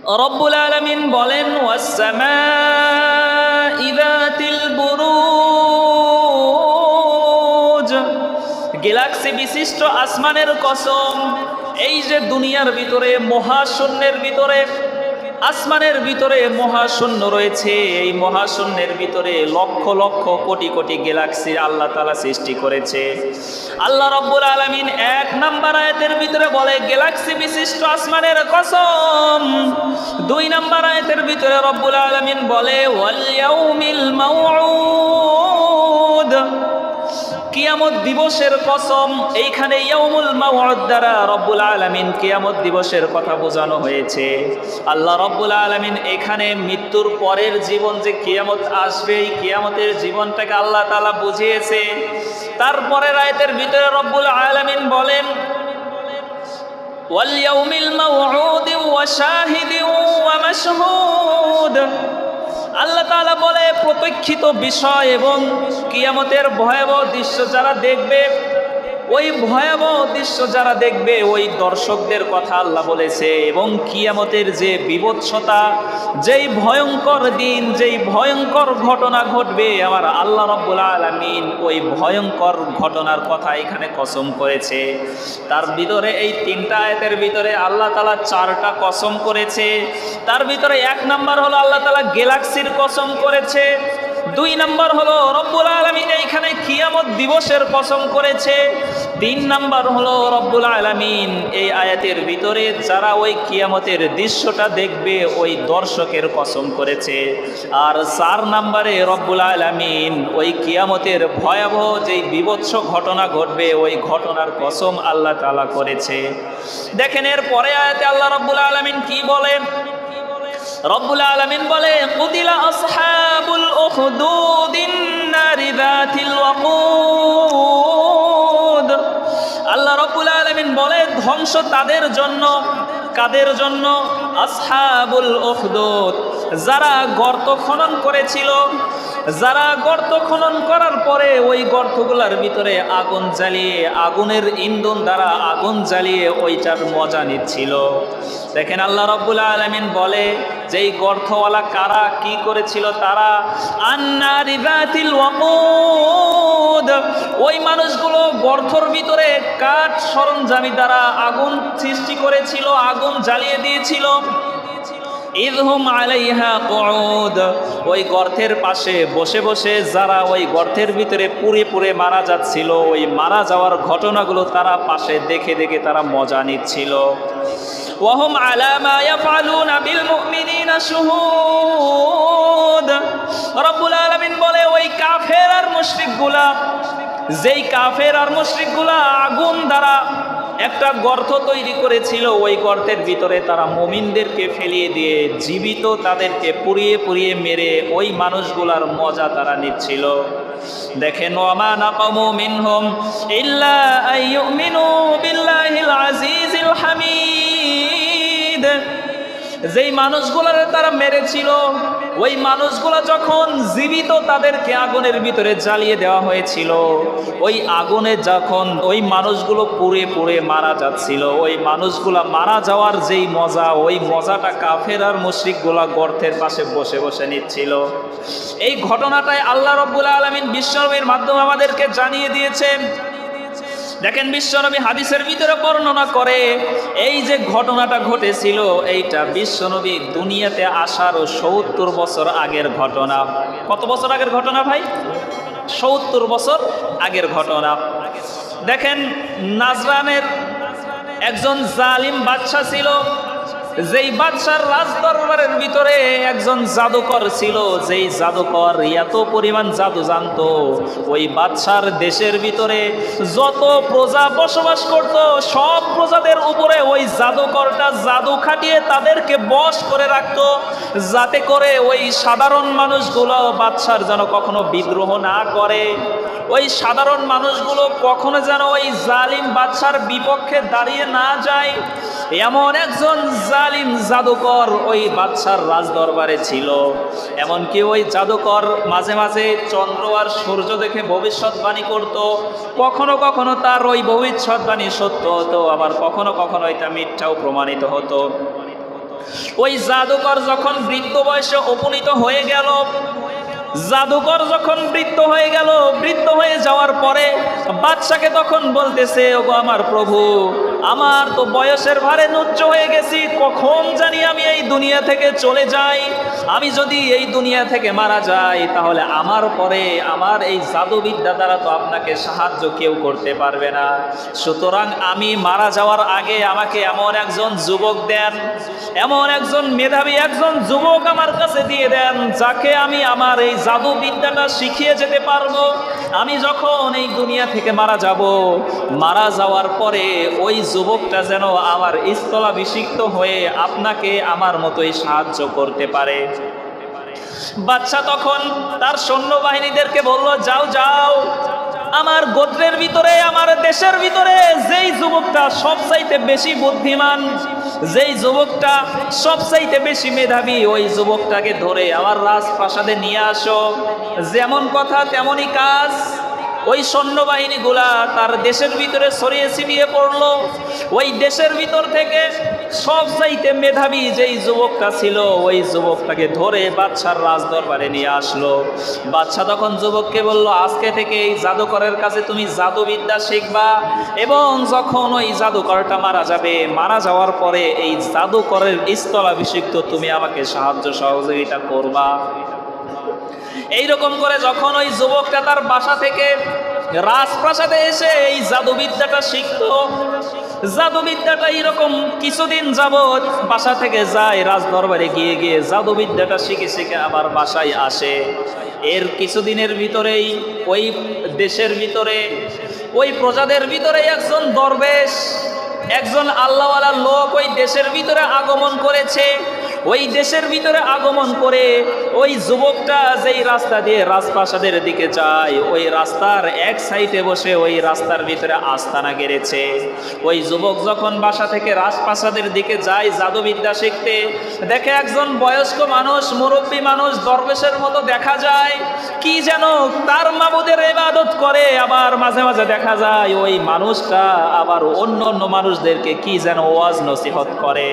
রব্বুল আলামিন বলেন ওয়াস-সামাই যাতিল বুরুজ, গ্যালাক্সি বিশিষ্ট আসমানের কসম। এই যে দুনিয়ার ভিতরে মহাশূন্যের ভিতরে, আসমানের ভিতরে মহাশূন্য রয়েছে, এই মহাশূন্যের ভিতরে লক্ষ লক্ষ কোটি কোটি গ্যালাক্সি আল্লাহ তাআলা সৃষ্টি করেছে। আল্লাহ রব্বুল আলামিন 1 নাম্বার আয়াতের ভিতরে বলে গ্যালাক্সি বিশিষ্ট আসমানের কসম। 2 নাম্বার আয়াতের ভিতরে রব্বুল আলামিন বলে ওয়াল ইয়াউমিল মাউউদ, কিয়ামত দিবসের কসম। এইখানে ইয়াউমুল মাউউদ দ্বারা রব্বুল আলামিন কিয়ামত দিবসের কথা বোঝানো হয়েছে। আল্লাহ রব্বুল আলামিন এখানে মৃত্যুর পরের জীবন যে কিয়ামত আসবে, এই কিয়ামতের জীবনটাকে আল্লাহ তাআলা বুঝিয়েছে। তারপরের আয়াতের ভিতরে রব্বুল আলামিন বলেন ওয়াল ইয়াউমিল মাউউদ ওয়া শাহিদিন ওয়া মাশহুদ। আল্লাহ তাআলা বলে প্রতীক্ষিত বিষয় এবং কিয়ামতের ভয়াবহ দৃশ্য যারা দেখবে, ওই ভয়াবহ দৃশ্য যারা দেখবে ওই দর্শকদের কথা আল্লাহ বলেছে। এবং কিয়ামতের যে বিভৎসতা, যেই ভয়ঙ্কর দিন, যেই ভয়ঙ্কর ঘটনা ঘটবে, আমার আল্লাহ রাব্বুল আলামিন ওই ভয়ঙ্কর ঘটনার কথা এখানে কসম করেছে। তার ভিতরে এই 3টা আয়াতের ভিতরে আল্লাহ তাআলা 4টা কসম করেছে। তার ভিতরে 1 নাম্বার হলো আল্লাহ তাআলা গ্যালাক্সির কসম করেছে। 2 নাম্বার হলো রব্বুল আলামিন এইখানে কিয়ামত দিবসের কসম করেছে। 3 নাম্বার হলো রব্বুল আলামিন এই আয়াতের ভিতরে যারা ওই কিয়ামতের দৃশ্যটা দেখবে ওই দর্শকের কসম করেছে। আর 4 নাম্বারে রব্বুল আলামিন ওই কিয়ামতের ভয়াবহ যেই বিভৎস ঘটনা ঘটবে ওই ঘটনার কসম আল্লাহ তাআলা করেছে। দেখেন এর পরে আয়াতে আল্লাহ রব্বুল আলামিন কি বলেন? রব্বুল আলামিন বলে কুতিলা আসহাবুল উখদুদিন নারি যাতিল ওয়াকুদ। আল্লাহ রব্বুল আলামিন বলে ধ্বংস তাদের জন্য। কাদের জন্য? আসহাবুল উখদুদ, যারা গর্ত খনন করেছিল, যারা গর্ত খনন করার পরে ওই গর্তগুলোর ভিতরে আগুন জ্বালিয়ে, আগুনের ইন্ধন দ্বারা আগুন জ্বালিয়ে ওইটার মজা নিচ্ছিল। দেখেন আল্লাহ রাব্বুল আলামিন বলে যেই গর্তওয়ালা কারা কি করেছিল, তারা আন্নারি যাতিল ওয়াকুদ, ওই মানুষগুলো গর্তর ভিতরে কাঠ সরঞ্জামি দ্বারা আগুন সৃষ্টি করেছিল, আগুন জ্বালিয়ে দিয়েছিল। ইযহুম আলাইহা কুউদ, ওই গর্তের পাশে বসে বসে যারা ওই গর্তের ভিতরে পুড়ে পুড়ে মারা যাচ্ছিল, ওই মারা যাওয়ার ঘটনাগুলো তারা পাশে দেখে দেখে তারা মজা নিচ্ছিল। ওয়াহুম আলা মা ইয়াফআলুনা বিল মুমিনিনা শুহুদ। রব্বুল আলামিন বলে ওই কাফের আর মুশরিকগুলা, যেই কাফের আর মুশরিকগুলা আগুন দ্বারা একটা গর্ত তৈরি করেছিল, ওই গর্তের ভিতরে তারা মুমিনদেরকে ফেলিয়ে দিয়ে জীবিত তাদেরকে পুড়িয়ে পুড়িয়ে মেরে ওই মানুষগুলার মজা তারা নিচ্ছিল। দেখেন ওয়ামা নাকামু মিনহুম ইল্লা আইয়ুমিনু বিল্লাহিল আজিজিল হামিদ। যেই মানুষগুলার তারা মেরেছিল, ওই মানুষগুলা যখন জীবিত তাদেরকে আগুনের ভিতরে জ্বালিয়ে দেওয়া হয়েছিল, ওই আগুনে যখন ওই মানুষগুলো পুড়ে পুড়ে মারা যাচ্ছিল, ওই মানুষগুলা মারা যাওয়ার যেই মজা, ওই মজাটা কাফের আর মুশরিকগুলা গর্তের পাশে বসে বসে নিচ্ছিল। এই ঘটনাটাই আল্লাহ রাব্বুল আলামিন বিশ্বনবীর মাধ্যমে আমাদেরকে জানিয়ে দিয়েছেন। দেখেন বিশ্বনবী হাদিসের ভিতরে বর্ণনা করে এই যে ঘটনাটা ঘটেছিল, এইটা বিশ্বনবী দুনিয়াতে আসার 70 বছর আগের ঘটনা। কত বছর আগের ঘটনা ভাই? 70 বছর আগের ঘটনা। দেখেন নাজরানের একজন জালিম বাদশা ছিল, যেই বাদশার রাজদরবারের ভিতরে একজন জাদুকর ছিল, যেই জাদুকর এত পরিমাণ জাদু জানতো, ওই বাদশার দেশের ভিতরে যত প্রজা বসবাস করত সব প্রজাদের উপরে ওই জাদুকরটা জাদু খাটিয়ে তাদেরকে বশ করে রাখতো, যাতে করে ওই সাধারণ মানুষগুলো বাদশার যেন কখনো বিদ্রোহ না করে, ওই সাধারণ মানুষগুলো কখনো যেন ওই জালিম বাদশার বিপক্ষে দাঁড়িয়ে না যায়। এমন একজন জালিম জাদুকর ওই বাদশার রাজদরবারে ছিল। এমনকি ওই জাদুকর মাঝে মাঝে চন্দ্র আর সূর্য দেখে ভবিষ্যৎবাণী করত। কখনো কখনো তার ওই ভবিষ্যৎবাণী সত্য হতো, আবার কখনো কখনো এটা মিথ্যাও প্রমাণিত হতো। ওই জাদুকর যখন বৃদ্ধ বয়সে উপনীত হয়ে গেল, জাদুকর যখন বৃদ্ধ হয়ে গেল, বৃদ্ধ হয়ে যাওয়ার পরে বাদশাকে তখন বলতেছে, ওগো আমার প্রভু, আমার তো বয়সের ভারে নুচ্চ হয়ে গেছি, কখন জানি আমি এই দুনিয়া থেকে চলে যাই। আমি যদি এই দুনিয়া থেকে মারা যাই তাহলে আমার পরে আমার এই জাদুবিদ্যা দ্বারা তো আপনাকে সাহায্য কেউ করতে পারবে না। সুতরাং আমি মারা যাওয়ার আগে আমাকে এমন একজন যুবক দেন, এমন একজন মেধাবী একজন যুবক আমার কাছে দিয়ে দেন, যাকে আমি আমার এই জাদুবিদ্যাটা শিখিয়ে যেতে পারবো। আমি যখন এই দুনিয়া থেকে মারা যাব, মারা যাওয়ার পরে ওই যুবকটা যেন আমার স্থলাভিষিক্ত হয়ে আপনাকে আমার মতোই সাহায্য করতে পারে। বাদশা তখন তার সৈন্যবাহিনীদেরকে বলল, যাও যাও, আমার গোত্রের ভিতরে, আমার দেশের ভিতরে যেই যুবকটা সবচাইতে বেশি বুদ্ধিমান, যেই যুবকটা সবচাইতে বেশি মেধাবী, ওই যুবকটাকে ধরে আমার রাজপ্রাসাদে নিয়ে আসো। যেমন কথা তেমনই কাজ। ওই সৈন্যবাহিনীগুলা তার দেশের ভিতরে ছড়িয়ে ছিটিয়ে পড়লো। ওই দেশের ভিতর থেকে সবচাইতে মেধাবী যেই যুবকটা ছিল, ওই যুবকটাকে ধরে বাদশার রাজদরবারে নিয়ে আসলো। বাদশা তখন যুবককে বলল, আজকে থেকে এই জাদুকরের কাছে তুমি জাদুবিদ্যা শিখবা, এবং যখন ওই জাদুকরটা মারা যাবে, মারা যাওয়ার পরে এই জাদুকরের স্থলাভিষিক্ত তুমি আমাকে সাহায্য সহযোগিতা করবা। এইরকম করে যখন ওই যুবকটা তার বাসা থেকে রাজপ্রাসাদে এসে এই জাদুবিদ্যাটা শিখতো, জাদুবিদ্যাটা এরকম কিছুদিন যাবৎ বাসা থেকে যায়, রাজদরবারে গিয়ে গিয়ে জাদুবিদ্যাটা শিখে শিখে আবার বাসায় আসে। এর কিছুদিনের ভিতরেই ওই দেশের ভিতরে, ওই প্রজাদের ভিতরে একজন দরবেশ, একজন আল্লাহওয়ালা লোক ওই দেশের ভিতরে আগমন করেছে। ওই দেশের ভিতরে আগমন করে ওই যুবকটা যেই রাস্তা দিয়ে রাজপ্রাসাদের দিকে যায়, ওই রাস্তার এক সাইডে বসে ওই রাস্তার ভিতরে আস্তানা গেড়েছে। ওই যুবক যখন বাসা থেকে রাজপ্রাসাদের দিকে যায় জাদুবিদ্যা শিখতে, দেখে একজন বয়স্ক মানুষ, মুরব্বী মানুষ, দরবেশের মতো দেখা যায়, কি যেন তার মাবুদের ইবাদত করে। আবার মাঝে মাঝে দেখা যায় ওই মানুষটা আবার অন্য অন্য মানুষদেরকে কি যেন ওয়াজ নসিহত করে।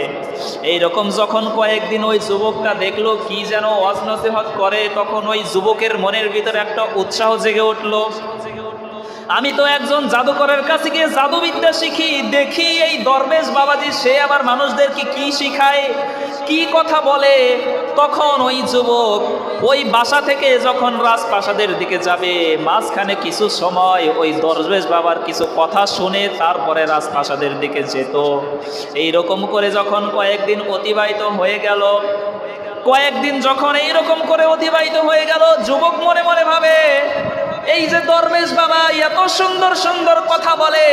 এইরকম যখন কয়েকদিন ওই যুবকটা দেখলো কি যেন ওয়াজ নসিহত করে, তখন ওই যুবকের মনের ভিতরে একটা উৎসাহ জেগে উঠলো, আমি তো একজন জাদুকরের কাছে গিয়ে জাদুবিদ্যা শিখি, দেখি এই দরবেশ বাবাজি সে আবার মানুষদেরকে কি শিখায়, কি কথা বলে। তখন ওই যুবক ওই বাসা থেকে যখন রাজপ্রাসাদের দিকে যাবে, মাঝখানে কিছু সময় ওই দরবেশ বাবার কিছু কথা শুনে তারপরে রাজপ্রাসাদের দিকে যেত। এইরকম করে যখন কয়েকদিন অতিবাহিত হয়ে গেল, কয়েকদিন যখন এইরকম করে অতিবাহিত হয়ে গেল, যুবক মনে মনে ভাবে, এই যে দরবেশ বাবা এত সুন্দর সুন্দর কথা বলে,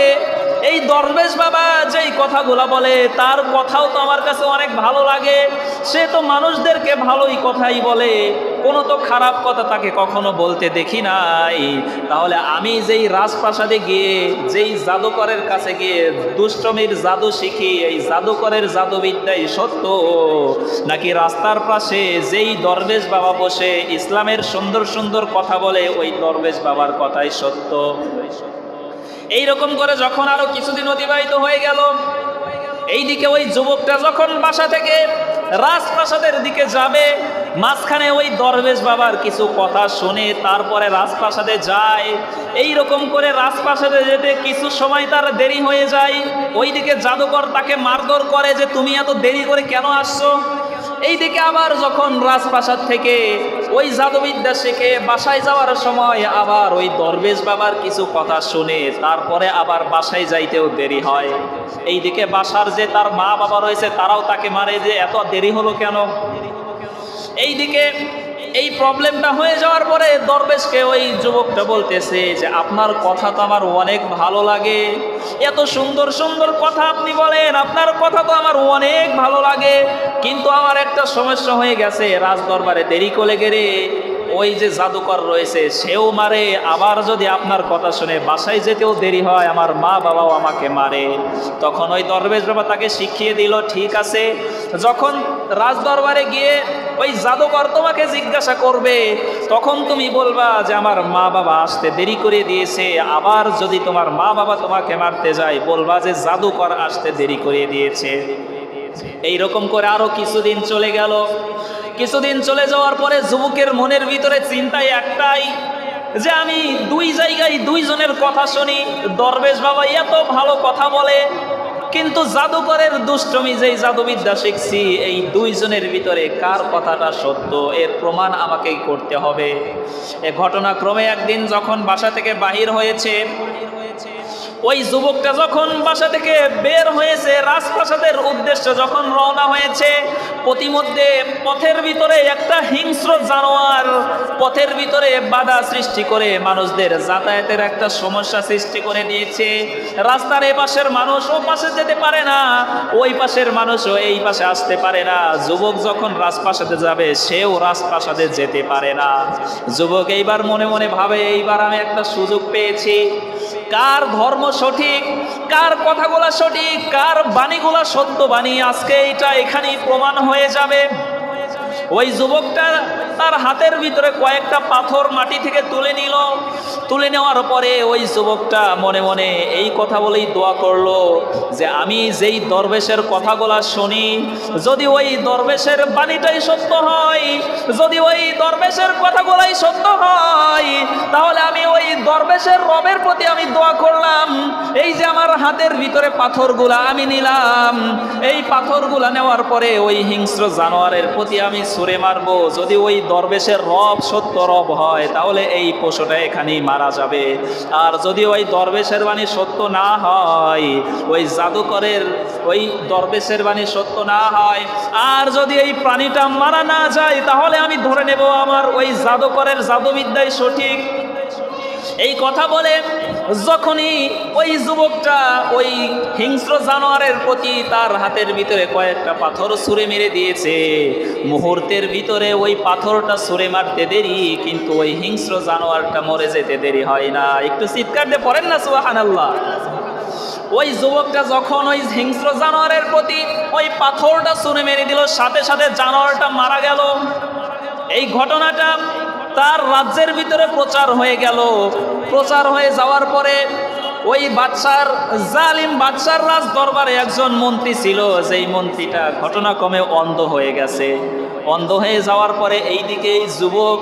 এই দরবেশ বাবা যেই কথাগুলো বলে তার কথাও তো আমার কাছে অনেক ভালো লাগে, সে তো মানুষদেরকে ভালোই কথাই বলে, কোনো তো খারাপ কথা তাকে কখনো বলতে দেখি নাই। তাহলে আমি যেই রাজপ্রাসাদে গিয়ে যেই জাদুকরের কাছে গিয়ে দুষ্টমির জাদু শিখি, এই জাদুকরের জাদুবিদ্যাই সত্য, নাকি রাস্তার পাশে যেই দরবেশ বাবা বসে ইসলামের সুন্দর সুন্দর কথা বলে ওই দরবেশ বাবার কথাই সত্য? এইরকম করে যখন আরো কিছুদিন অতিবাহিত হয়ে গেল, এইদিকে ওই যুবকটা যখন বাসা থেকে রাজপ্রাসাদের দিকে যাবে, মাঝখানে ওই দরবেশ বাবার কিছু কথা শুনে তারপরে রাজপ্রাসাদে যায়। এই রকম করে রাজপ্রাসাদে যেতে কিছু সময় তার দেরি হয়ে যায়। ওইদিকে জাদুকর তাকে মারধর করে যে তুমি এত দেরি করে কেন আসছো। এইদিকে আবার যখন রাজপ্রাসাদ থেকে ওই জাদুবিদ্যা শিখে বাসায় যাওয়ার সময় আবার ওই দরবেশ বাবার কিছু কথা শুনে তারপরে আবার বাসায় যাইতেও দেরি হয়। এইদিকে বাসার যে তার মা বাবা রয়েছে তারাও তাকে মারে যে এত দেরি হলো কেন। এইদিকে এই প্রবলেমটা হয়ে যাওয়ার পরে দরবেশকে ওই যুবকটা বলতেছে যে আপনার কথা তো আমার অনেক ভালো লাগে, এত সুন্দর সুন্দর কথা আপনি বলেন, আপনার কথা তো আমার অনেক ভালো লাগে, কিন্তু আমার একটা সমস্যা হয়ে গেছে, রাজদরবারে দেরি করে গেলে ওই যে জাদুকর রয়েছে সেও মারে, আবার যদি আপনার কথা শুনে বাসায় যেতেও দেরি হয়, আমার মা বাবাও আমাকে মারে। তখন ওই দরবেশ বাবা তাকে শিখিয়ে দিল, ঠিক আছে, যখন রাজদরবারে গিয়ে ওই জাদুকর তোমাকে জিজ্ঞাসা করবে তখন তুমি বলবা যে আমার মা বাবা আসতে দেরি করে দিয়েছে। আবার যদি তোমার মা বাবা তোমাকে মারতে যায় বলবা যে জাদুকর আসতে দেরি করে দিয়েছে। এইরকম করে আরো কিছুদিন চলে গেল। কিছুদিন চলে যাওয়ার পরে যুবকের মনের ভিতরে চিন্তাই একটাই, যে আমি দুই জায়গায় দুইজনের কথা শুনি। দরবেশ বাবা এত ভালো কথা বলে, কিন্তু জাদুকরের দুষ্টমি, যেই জাদুবিদ্যা শিখছি, এই দুইজনের ভিতরে কার কথাটা সত্য, এর প্রমাণ আমাকেই করতে হবে। এ ঘটনাক্রমে একদিন যখন বাসা থেকে বাহির হয়েছে, ওই যুবকটা যখন বাসা থেকে বের হয়েছে, রাজপ্রাসাদের উদ্দেশ্যে যখন রওনা হয়েছে, প্রতিমধ্যে পথের ভিতরে একটা হিংস্র জানোয়ার পথের ভিতরে বাধা সৃষ্টি করে মানুষদের যাতায়াতের একটা সমস্যা সৃষ্টি করে দিয়েছে। রাস্তার এ পাশের মানুষ ও পাশে যেতে পারে না, ওই পাশের মানুষও এই পাশে আসতে পারে না। যুবক যখন রাজপ্রাসাদে যাবে, সেও রাজপ্রাসাদে যেতে পারে না। যুবক এইবার মনে মনে ভাবে, এইবার আমি একটা সুযোগ পেয়েছি। কার ধর্ম সঠিক, কার কথাগুলা সঠিক, কার বাণীগুলা সত্য বাণী, আজকে এটা এখানেই প্রমাণ হয়ে যাবে। ওই যুবকটা তার হাতের ভিতরে কয়েকটা পাথর মাটি থেকে তুলে নিল। তুলে নেওয়ার পরে ওই যুবকটা মনে মনে এই কথা বলেই দোয়া করলো, যে আমি যেই দরবেশের কথাগুলা শুনি, যদি ওই দরবেশের বাণীটাই সত্য হয়, যদি ওই দরবেশের কথাগুলাই সত্য হয়, তাহলে আমি ওই দরবেশের রবের প্রতি আমি দোয়া করলাম, এই যে আমার হাতের ভিতরে পাথরগুলা আমি নিলাম, এই পাথরগুলা নেওয়ার পরে ওই হিংস্র জানোয়ারের প্রতি আমি ছুঁড়ে মারবো। যদি ওই দরবেশের রব সত্য রব হয়, তাহলে এই পশুটা এখানেই মারা যাবে। আর যদি ওই দরবেশের বাণী সত্য না হয়, ওই জাদুকরের ওই দরবেশের বাণী সত্য না হয়, আর যদি এই প্রাণীটা মারা না যায়, তাহলে আমি ধরে নেব আমার ওই জাদুকরের জাদুবিদ্যাই সঠিক। এই কথা বলে যখনই ওই যুবকটা ওই হিংস্র জানোয়ারের প্রতি তার হাতের ভিতরে কয়েকটা পাথর ছুঁড়ে মেরে দিয়েছে, মুহূর্তের ভিতরে ওই পাথরটা ছুঁড়ে মারতে দেরি, কিন্তু ওই হিংস্র জানোয়ারটা মরে যেতে দেরি হয় না। একটু চিৎকার দিয়ে পড়েন না সুবহানাল্লাহ। ওই যুবকটা যখন ওই হিংস্র জানোয়ারের প্রতি ওই পাথরটা ছুঁড়ে মেরে দিল, সাথে সাথে জানোয়ারটা মারা গেল। এই ঘটনাটা তার রাজ্যের ভিতরে প্রচার হয়ে গেল। প্রচার হয়ে যাওয়ার পরে ওই বাদশার জালিম বাদশার রাজ দরবারে একজন মন্ত্রী ছিল, যেই মন্ত্রীটা ঘটনাক্রমে অন্ধ হয়ে গেছে। অন্ধ হয়ে যাওয়ার পরে এইদিকে এই যুবক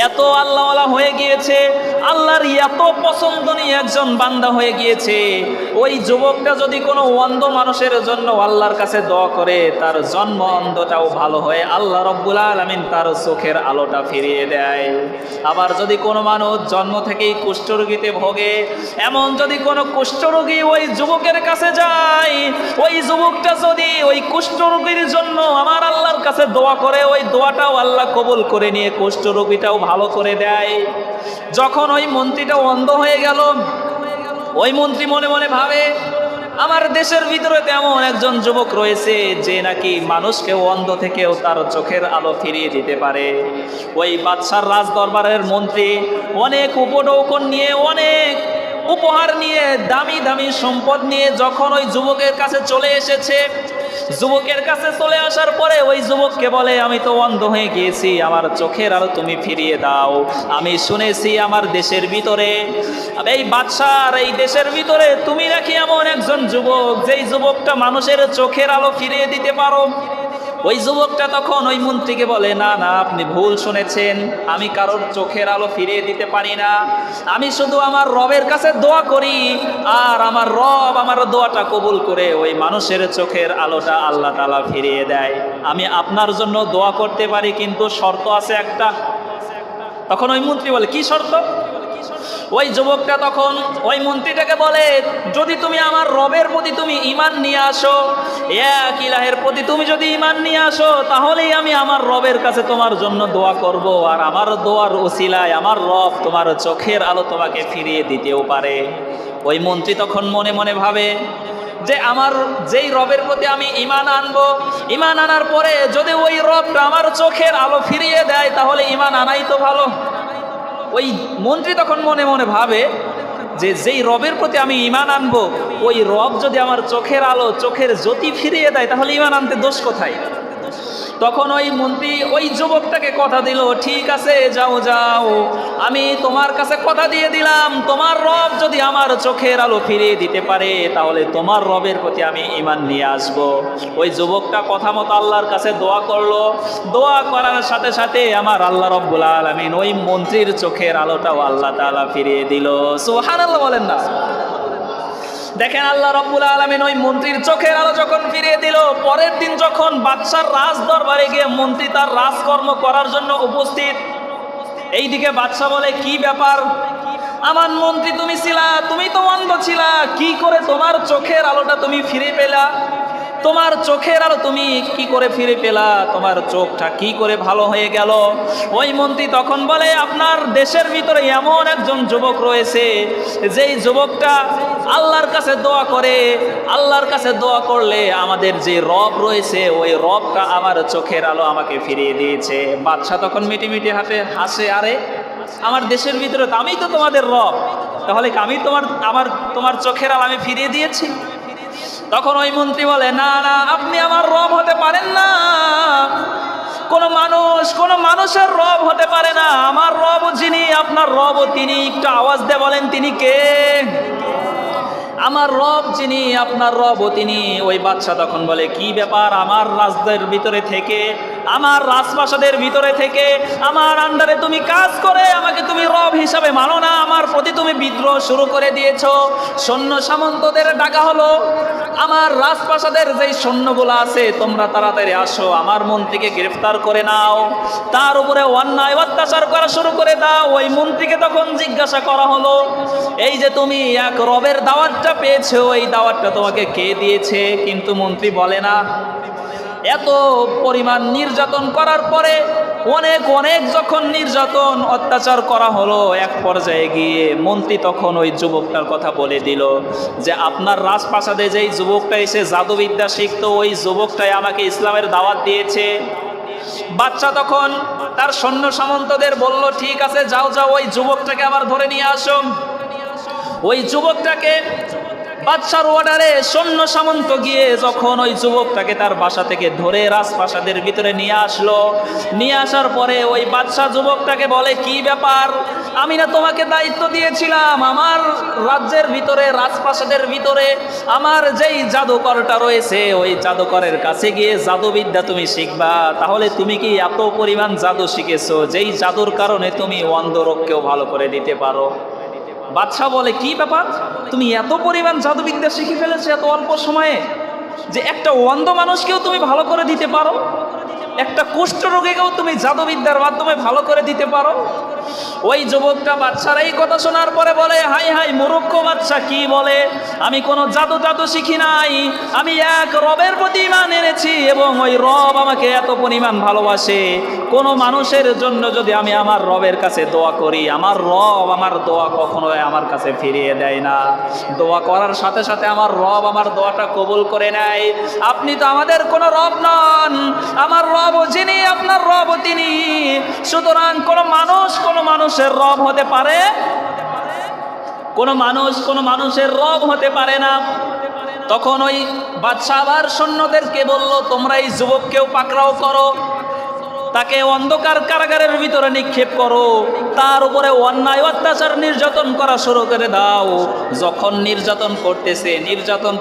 এত আল্লাহওয়ালা হয়ে গিয়েছে, আল্লাহর এত পছন্দনীয় একজন বান্দা হয়ে গিয়েছে। ওই যুবকটা যদি কোনো অন্ধ মানুষের জন্য আল্লাহর কাছে দোয়া করে, তার জন্ম অন্ধটাও ভালো হয়ে আল্লাহ রব্বুল আলামিন তার চোখের আলোটা ফিরিয়ে দেয়। আবার যদি কোনো মানুষ জন্ম থেকেই কুষ্ঠরোগীতে ভোগে, এমন যদি কোনো কুষ্ঠরোগী ওই যুবকের কাছে যায়, ওই যুবকটা যদি ওই কুষ্ঠরোগীর জন্য আমার আল্লাহর কাছে দোয়া করে, ওই দোয়াটাও আল্লাহ কবুল করে নিয়ে কুষ্ঠরোগীটাও ভালো করে দেয়। যখন ওই মন্ত্রীটা অন্ধ হয়ে গেল, ওই মন্ত্রী মনে মনে ভাবে, আমার দেশের ভিতরে তেমন একজন যুবক রয়েছে যে নাকি মানুষকে অন্ধ থেকেও তার চোখের আলো ফিরিয়ে দিতে পারে। ওই বাদশার রাজ দরবারের মন্ত্রী অনেক উপঢৌকন নিয়ে, অনেক উপহার নিয়ে, দামি দামি সম্পদ নিয়ে যখন ওই যুবকের কাছে চলে এসেছে, যুবকের কাছে চলে আসার পরে ওই যুবককে বলে, আমি তো অন্ধ হয়ে গিয়েছি, আমার চোখের আলো তুমি ফিরিয়ে দাও। আমি শুনেছি আমার দেশের ভিতরে, এই বাদশার এই দেশের ভিতরে তুমি নাকি এমন একজন যুবক, যেই যুবকটা মানুষের চোখের আলো ফিরিয়ে দিতে পারো। ওই যুবকটা তখন ওই মন্ত্রীকে বলে, না না, আপনি ভুল শুনেছেন, আমি কারোর চোখের আলো ফিরিয়ে দিতে পারি না। আমি শুধু আমার রবের কাছে দোয়া করি, আর আমার রব আমার দোয়াটা কবুল করে ওই মানুষের চোখের আলোটা আল্লাহ তাআলা ফিরিয়ে দেয়। আমি আপনার জন্য দোয়া করতে পারি, কিন্তু শর্ত আছে একটা। তখন ওই মন্ত্রী বলে, কি শর্ত? ওই যুবকটা তখন ওই মন্ত্রীটাকে বলে, যদি তুমি আমার রবের প্রতি তুমি ঈমান নিয়ে আসো, এক ইলাহের প্রতি তুমি যদি ঈমান নিয়ে আসো, তাহলেই আমি আমার রবের কাছে তোমার জন্য দোয়া করব, আর আমার দোয়ার ওসিলায় আমার রব তোমার চোখের আলো তোমাকে ফিরিয়ে দিতেও পারে। ওই মন্ত্রী তখন মনে মনে ভাবে যে আমার যেই রবের প্রতি আমি ঈমান আনবো, ঈমান আনার পরে যদি ওই রবটা আমার চোখের আলো ফিরিয়ে দেয়, তাহলে ঈমান আনাই তো ভালো। ওই মন্ত্রী তখন মনে মনে ভাবে যে যেই রবের প্রতি আমি ঈমান আনবো, ওই রব যদি আমার চোখের আলো, চোখের জ্যোতি ফিরিয়ে দেয়, তাহলে ঈমান আনতে দোষ কোথায়? তখন ওই মন্ত্রী ওই যুবকটাকে কথা দিল, ঠিক আছে যাও যাও, আমি তোমার কাছে কথা দিয়ে দিলাম, তোমার রব যদি আমার চোখের আলো ফিরিয়ে দিতে পারে তাহলে তোমার রবের প্রতি আমি ঈমান নিয়ে আসব। ওই যুবকটা কথা মতো আল্লাহর কাছে দোয়া করলো। দোয়া করার সাথে সাথে আমার আল্লাহ রব্বুল আলামিন ওই মন্ত্রীর চোখের আলোটাও আল্লাহ তাআলা ফিরিয়ে দিল। সুবহানাল্লাহ বলেন না। দেখেন আল্লাহ রাব্বুল আলামিন ওই মন্ত্রীর চোখের আলো যখন ফিরিয়ে দিল, পরের দিন যখন বাদশার রাজ দরবারে গিয়ে মন্ত্রী তার রাজকর্ম করার জন্য উপস্থিত, এইদিকে বাদশা বলে, কি ব্যাপার আমার মন্ত্রী, তুমি তো অন্ধ ছিলা, কি করে তোমার চোখের আলোটা তুমি ফিরে পেলা? তোমার চোখের আলো তুমি কি করে ফিরে পেলা? তোমার চোখটা কি করে ভালো হয়ে গেল? ওই মন্ত্রী তখন বলে, আপনার দেশের ভিতরে এমন একজন যুবক রয়েছে, যেই যুবকটা আল্লাহর কাছে দোয়া করে, আল্লাহর কাছে দোয়া করলে আমাদের যে রব রয়েছে ওই রবটা আমার চোখের আলো আমাকে ফিরিয়ে দিয়েছে। বাদশা তখন মিটিমিটি হাসে, আরে আমার দেশের ভিতরে আমি তো তোমাদের রব, তাহলে আমি তোমার চোখের আলো আমি ফিরিয়ে দিয়েছি? তখন ওই মন্ত্রী বলে, না না, আপনি আমার রব হতে পারেন না, কোন মানুষের রব হতে পারে না। আমার রব যিনি, আপনার রব তিনি। একটু আওয়াজ দিয়ে বলেন তিনি কে? আমার রব যিনি, আপনার রব তিনি। ওই বাদশা তখন বলে, কি ব্যাপার, আমার রাজদের ভিতরে থেকে, আমার রাজপ্রাসাদের ভিতরে থেকে আমার আন্ডারে তুমি কাজ করে আমাকে তুমি রব হিসাবে মানো না, আমার প্রতি তুমি বিদ্রোহ শুরু করে দিয়েছো। সৈন্য সামন্তদের ডাকা হলো, আমার রাজপ্রাসাদের যেই সৈন্যগুলো আছে তোমরা তাড়াতাড়ি আসো, আমার মন্ত্রীকে গ্রেফতার করে নাও, তার উপরে অন্যায় অত্যাচার করা শুরু করে দাও। ওই মন্ত্রীকে তখন জিজ্ঞাসা করা হলো, এই যে তুমি এক রবের দাওয়াতটা পেয়েছো, এই দাওয়াতটা তোমাকে কে দিয়েছে? কিন্তু মন্ত্রী বলে না। এত পরিমাণ নির্যাতন করার পরে অনেক যখন নির্যাতন অত্যাচার করা হলো, এক পর্যায়ে গিয়ে মন্ত্রী তখন ওই যুবকটার কথা বলে দিল যে আপনার রাজপ্রাসাদে যেই যুবকটা এসে জাদুবিদ্যা শিখতো ওই যুবকটাই আমাকে ইসলামের দাওয়াত দিয়েছে। বাচ্চা তখন তার সৈন্য সামন্তদের বলল, ঠিক আছে যাও যাও, ওই যুবকটাকে আবার ধরে নিয়ে আসো। ওই যুবকটাকে বাদশার অর্ডারে সৈন্য সামন্ত গিয়ে যখন ওই যুবকটাকে তার বাসা থেকে ধরে রাজপ্রাসাদের ভিতরে নিয়ে আসলো, নিয়ে আসার পরে ওই বাদশা যুবকটাকে বলে, কি ব্যাপার, আমি না তোমাকে দায়িত্ব দিয়েছিলাম আমার রাজ্যের ভিতরে, রাজপ্রাসাদের ভিতরে আমার যেই জাদুকরটা রয়েছে ওই জাদুকরের কাছে গিয়ে জাদুবিদ্যা তুমি শিখবা, তাহলে তুমি কি এত পরিমাণ জাদু শিখেছো যেই জাদুর কারণে তুমি অন্ধ রোগকেও ভালো করে দিতে পারো? বাদশা বলে, কি ব্যাপার, তুমি এত পরিমাণ জাদুবিদ্যা শিখে ফেলেছো এত অল্প সময়ে, যে একটা অন্ধ মানুষকেও তুমি ভালো করে দিতে পারো, একটা কুষ্ঠ রোগীকেও তুমি জাদুবিদ্যার মাধ্যমে ভালো করে দিতে পারো? ওই যুবকটা বাদশার এই কথা শোনার পরে বলে, হাই হাই মূর্খ বাদশা, কি বলে, আমি কোনো জাদু শিখি নাই, আমি এক রবের প্রতি ঈমান এনেছি এবং ওই রব আমাকে এত পরিমাণ ভালোবাসে। কোনো মানুষের জন্য যদি আমি আমার রবের কাছে দোয়া করি, আমার রব আমার দোয়া কখনোই আমার কাছে ফিরিয়ে দেয় না, দোয়া করার সাথে সাথে আমার রব আমার দোয়াটা কবুল করে নেয়। আপনি তো আমাদের কোনো রব নন, আমার রব যিনি, আপনার রব তিনি। সুতরাং কোনো মানুষের রব হতে পারে, কোনো মানুষের রব হতে পারে না। তখন ওই বাদশা আবার সৈন্যদেরকে বলল, তোমরা এই যুবককেও পাকড়াও করো, তাকে অন্ধকার কারাগারের ভিতরে নিক্ষেপ করো, তার উপরে অন্যায় অত্যাচার নির্যাতন করা শুরু করে দাও। যখন নির্যাতন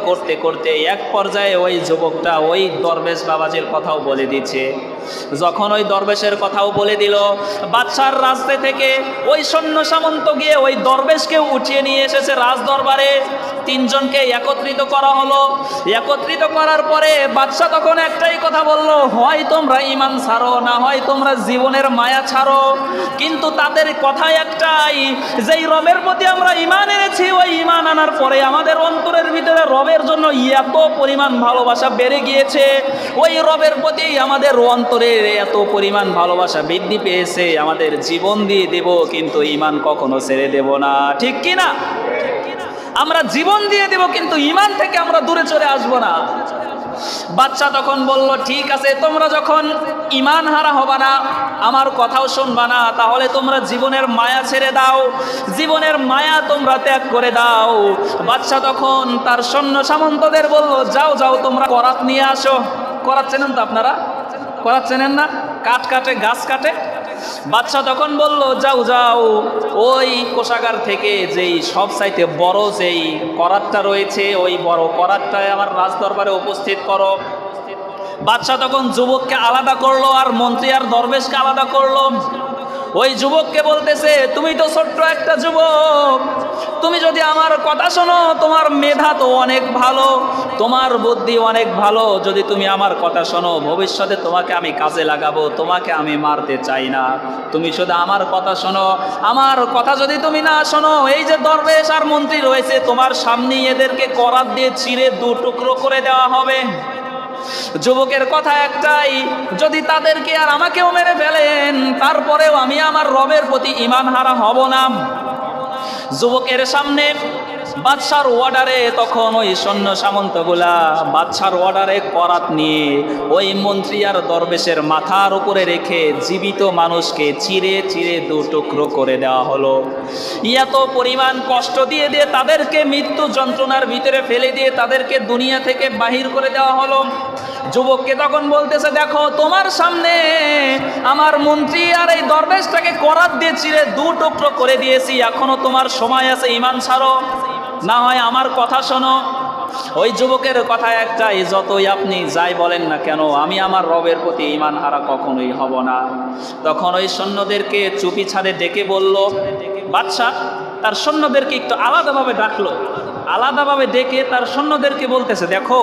করতে করতে এক পর্যায়ে ওই যুবকটা ওই দরবেশ বাবাজির কথাও বলে দিচ্ছে। যখন ওই দরবেশের কথাও বলে দিল, বাদশার রাজতে থেকে ওই সৈন্য সামন্ত গিয়ে ওই দরবেশকে উঠিয়ে নিয়ে এসেছে রাজ দরবারে। তিনজনকে একত্রিত করা হলো। একত্রিত করার পরে বাদশা তখন একটাই কথা বলল, হয় তোমরা ঈমান ছাড়ো, না হয় তোমরা জীবনের মায়া ছাড়ো। কিন্তু তাদের কথা একটাই, যেই রবের প্রতি আমরা ঈমান এনেছি ওই ঈমান আনার পরে আমাদের অন্তরের ভিতরে রবের জন্য এত পরিমাণ ভালোবাসা বেড়ে গিয়েছে, ওই রবের প্রতি আমাদের অন্তরে এত পরিমাণ ভালোবাসা বৃদ্ধি পেয়েছে, আমাদের জীবন দিয়ে দেব কিন্তু ঈমান কখনো ছেড়ে দেব না। ঠিক কি না? আমরা জীবন দিয়ে দেব কিন্তু ঈমান থেকে আমরা দূরে চলে আসব না। বাচ্চা তখন বলল, ঠিক আছে, তোমরা যখন ঈমান হারা হবা না, আমার কথাও শুনবা না, তাহলে তোমরা জীবনের মায়া ছেড়ে দাও, জীবনের মায়া তোমরা ত্যাগ করে দাও। বাচ্চা তখন তার সৈন্য সামন্তদের বলল, যাও যাও তোমরা করাত নিয়ে আসো। করাত চেনেন তো আপনারা? করাত চেনেন না? কাঠ কাটে, গাছ কাটে। বাদশা তখন বলল, যাও যাও, ওই কোষাগার থেকে যেই সব চাইতে বড় যেই করাতটা রয়েছে, ওই বড় করাতটায় আমার রাজদরবারে উপস্থিত করো। বাদশা তখন যুবককে আলাদা করলো আর মন্ত্রী আর দরবেশকে আলাদা করলো। ওই যুবককে বলতেছে, তুমি তো ছোট্ট একটা যুবক, তুমি যদি আমার কথা শোনো, তোমার মেধা তো অনেক ভালো, তোমার বুদ্ধি অনেক ভালো, যদি তুমি আমার কথা শোনো, ভবিষ্যতে তোমাকে আমি কাজে লাগাবো, তোমাকে আমি মারতে চাই না। তুমি শুধু আমার কথা শোনো, আমার কথা যদি তুমি না শোনো, এই যে দরবেশ আর মন্ত্রী রয়েছে তোমার সামনেই এদেরকে করাত দিয়ে চিরে দু টুকরো করে দেওয়া হবে। যুবকের কথা একটাই, যদি তাদেরকে আর আমাকেও মেরে ফেলেন, তারপরেও আমি আমার রবের প্রতি ঈমান হারা হব না। যুবকের সামনে বাদশার অর্ডারে তখন ওই সৈন্য সামন্তগুলা বাদশার অর্ডারে করাত নিয়ে ওই মন্ত্রী আর দরবেশের মাথার উপরে রেখে জীবিত মানুষকে চিরে চিরে দু টুকরো করে দেওয়া হলো। এত পরিমাণ কষ্ট দিয়ে দিয়ে তাদেরকে মৃত্যু যন্ত্রণার ভিতরে ফেলে দিয়ে তাদেরকে দুনিয়া থেকে বাহির করে দেওয়া হলো। যুবককে তখন বলতেছে, দেখো তোমার সামনে আমার মন্ত্রী আর এই দরবেশটাকে করাত দিয়ে চিরে দু টুকরো করে দিয়েছি, এখনো তোমার সময় আছে, ঈমান ছাড়ো, না হয় আমার কথা শোনো। ওই যুবকের কথা একটাই, যতই আপনি যাই বলেন না কেন, আমি আমার রবের প্রতি ঈমান হারা কখনোই হব না। তখন ওই সৈন্যদেরকে চুপি ছাড়ে ডেকে বলল, বাদশা তার সৈন্যদেরকে একটু আলাদাভাবে ডাকলো, আলাদাভাবে ডেকে তার সৈন্যদেরকে বলতেছে, দেখো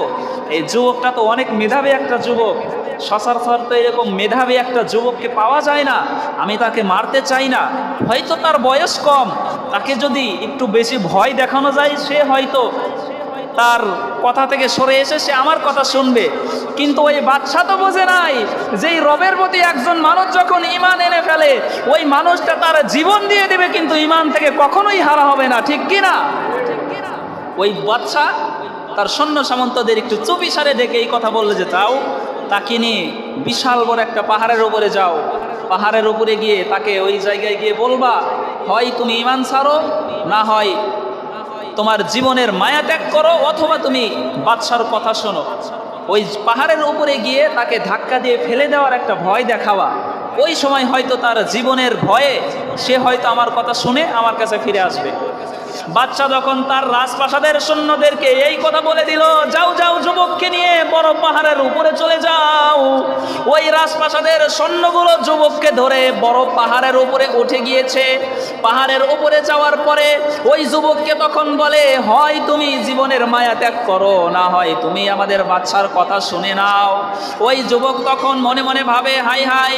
এই যুবকটা তো অনেক মেধাবী একটা যুবক, সচরাচর তো এরকম মেধাবী একটা যুবককে পাওয়া যায় না, আমি তাকে মারতে চাই না, হয়তো তার বয়স কম, তাকে যদি একটু বেশি ভয় দেখানো যায়, সে হয়তো তার কথা থেকে সরে এসে সে আমার কথা শুনবে। কিন্তু ওই বাদশা তো বোঝে নাই যে এই রবের প্রতি একজন মানুষ যখন ঈমান এনে ফেলে, ওই মানুষটা তার জীবন দিয়ে দেবে, কিন্তু ঈমান থেকে কখনোই হারা হবে না, ঠিক কি না? ওই বাদশা তার সৈন্য সামন্তদের একটু চুপি সারে ডেকে এই কথা বললে যে, যাও তাকে নিয়ে বিশাল বড় একটা পাহাড়ের উপরে যাও, পাহাড়ের উপরে গিয়ে তাকে ওই জায়গায় গিয়ে বলবা, হয় তুমি ঈমান ছাড়ো, না হয় তোমার জীবনের মায়া ত্যাগ করো, অথবা তুমি বাদশার কথা শোনো। ওই পাহাড়ের উপরে গিয়ে তাকে ধাক্কা দিয়ে ফেলে দেওয়ার একটা ভয় দেখাওয়া, ওই সময় হয়তো তার জীবনের ভয়ে সে হয়তো আমার কথা শুনে আমার কাছে ফিরে আসবে। বাদশা যখন তার রাজপ্রাসাদের সৈন্যদেরকে এই কথা বলে দিল, যাও যাও যুবককে নিয়ে বড় পাহাড়ের উপরে চলে যাও, ওই রাজপ্রাসাদের সৈন্যগুলো যুবককে ধরে বড় পাহাড়ের উপরে উঠে গিয়েছে। পাহাড়ের উপরে যাওয়ার পরে ওই যুবককে তখন বলে, হয় তুমি জীবনের মায়া ত্যাগ করো, না হয় তুমি আমাদের বাদশার কথা শুনে নাও। ওই যুবক তখন মনে মনে ভাবে, হাই হাই,